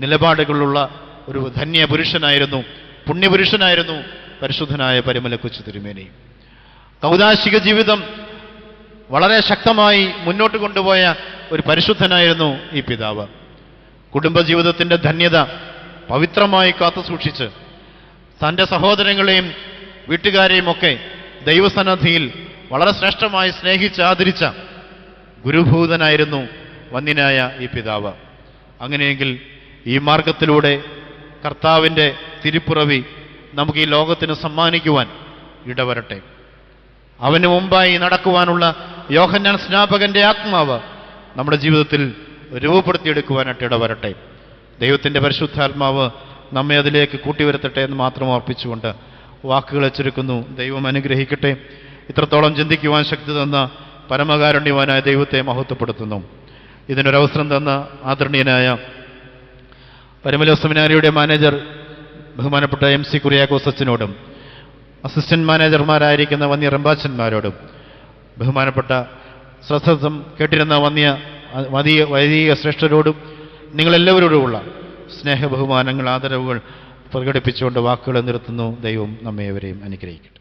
നിലപാടുകളുള്ള ഒരു ധന്യ പുരുഷനായിരുന്നു, പുണ്യപുരുഷനായിരുന്നു പരിശുദ്ധനായ പരിമല കൊച്ചു തിരുമേനി. കൗദാശിക ജീവിതം വളരെ ശക്തമായി മുന്നോട്ട് കൊണ്ടുപോയ ഒരു പരിശുദ്ധനായിരുന്നു ഈ പിതാവ്. കുടുംബജീവിതത്തിൻ്റെ ധന്യത പവിത്രമായി കാത്തുസൂക്ഷിച്ച് തൻ്റെ സഹോദരങ്ങളെയും വീട്ടുകാരെയും ഒക്കെ ദൈവസന്നിധിയിൽ വളരെ ശ്രേഷ്ഠമായി സ്നേഹിച്ച് ആദരിച്ച ഗുരുഭൂതനായിരുന്നു വന്യനായ ഈ പിതാവ്. അങ്ങനെയെങ്കിൽ ഈ മാർഗത്തിലൂടെ കർത്താവിൻ്റെ തിരുപ്പിറവി നമുക്ക് ഈ ലോകത്തിന് സമ്മാനിക്കുവാൻ ഇടവരട്ടെ. അവന് മുമ്പായി നടക്കുവാനുള്ള യോഹന്നാൻ സ്നാപകന്റെ ആത്മാവ് നമ്മുടെ ജീവിതത്തിൽ രൂപപ്പെടുത്തിയെടുക്കുവാനായിട്ട് ഇടവരട്ടെ. ദൈവത്തിൻ്റെ പരിശുദ്ധാത്മാവ് നമ്മെ അതിലേക്ക് കൂട്ടിവരുത്തട്ടെ എന്ന് മാത്രം ഓർപ്പിച്ചുകൊണ്ട് വാക്കുകളെ ചുരുക്കുന്നു. ദൈവം അനുഗ്രഹിക്കട്ടെ. ഇത്രത്തോളം ചിന്തിക്കുവാൻ ശക്തി തന്ന പരമകാരുണ്യവാനായ ദൈവത്തെ മഹത്വപ്പെടുത്തുന്നു. ഇതിനൊരവസരം തന്ന ആദരണീയനായ പരിമല സെമിനാരിയുടെ മാനേജർ ബഹുമാനപ്പെട്ട MC കുര്യാക്കോസ് അച്ഛനോടും അസിസ്റ്റന്റ് മാനേജർമാരായിരിക്കുന്ന വന്യ റമ്പാച്ചന്മാരോടും ബഹുമാനപ്പെട്ട ശ്രദ്ധം കേട്ടിരുന്ന വൈദിക ശ്രേഷ്ഠരോടും നിങ്ങളെല്ലാവരോടുമുള്ള സ്നേഹ ബഹുമാനങ്ങൾ ആദരവുകൾ പ്രകടിപ്പിച്ചുകൊണ്ട് വാക്കുകൾ നിർത്തുന്നു. ദൈവം നമ്മെ ഏവരെയും അനുഗ്രഹിക്കട്ടെ.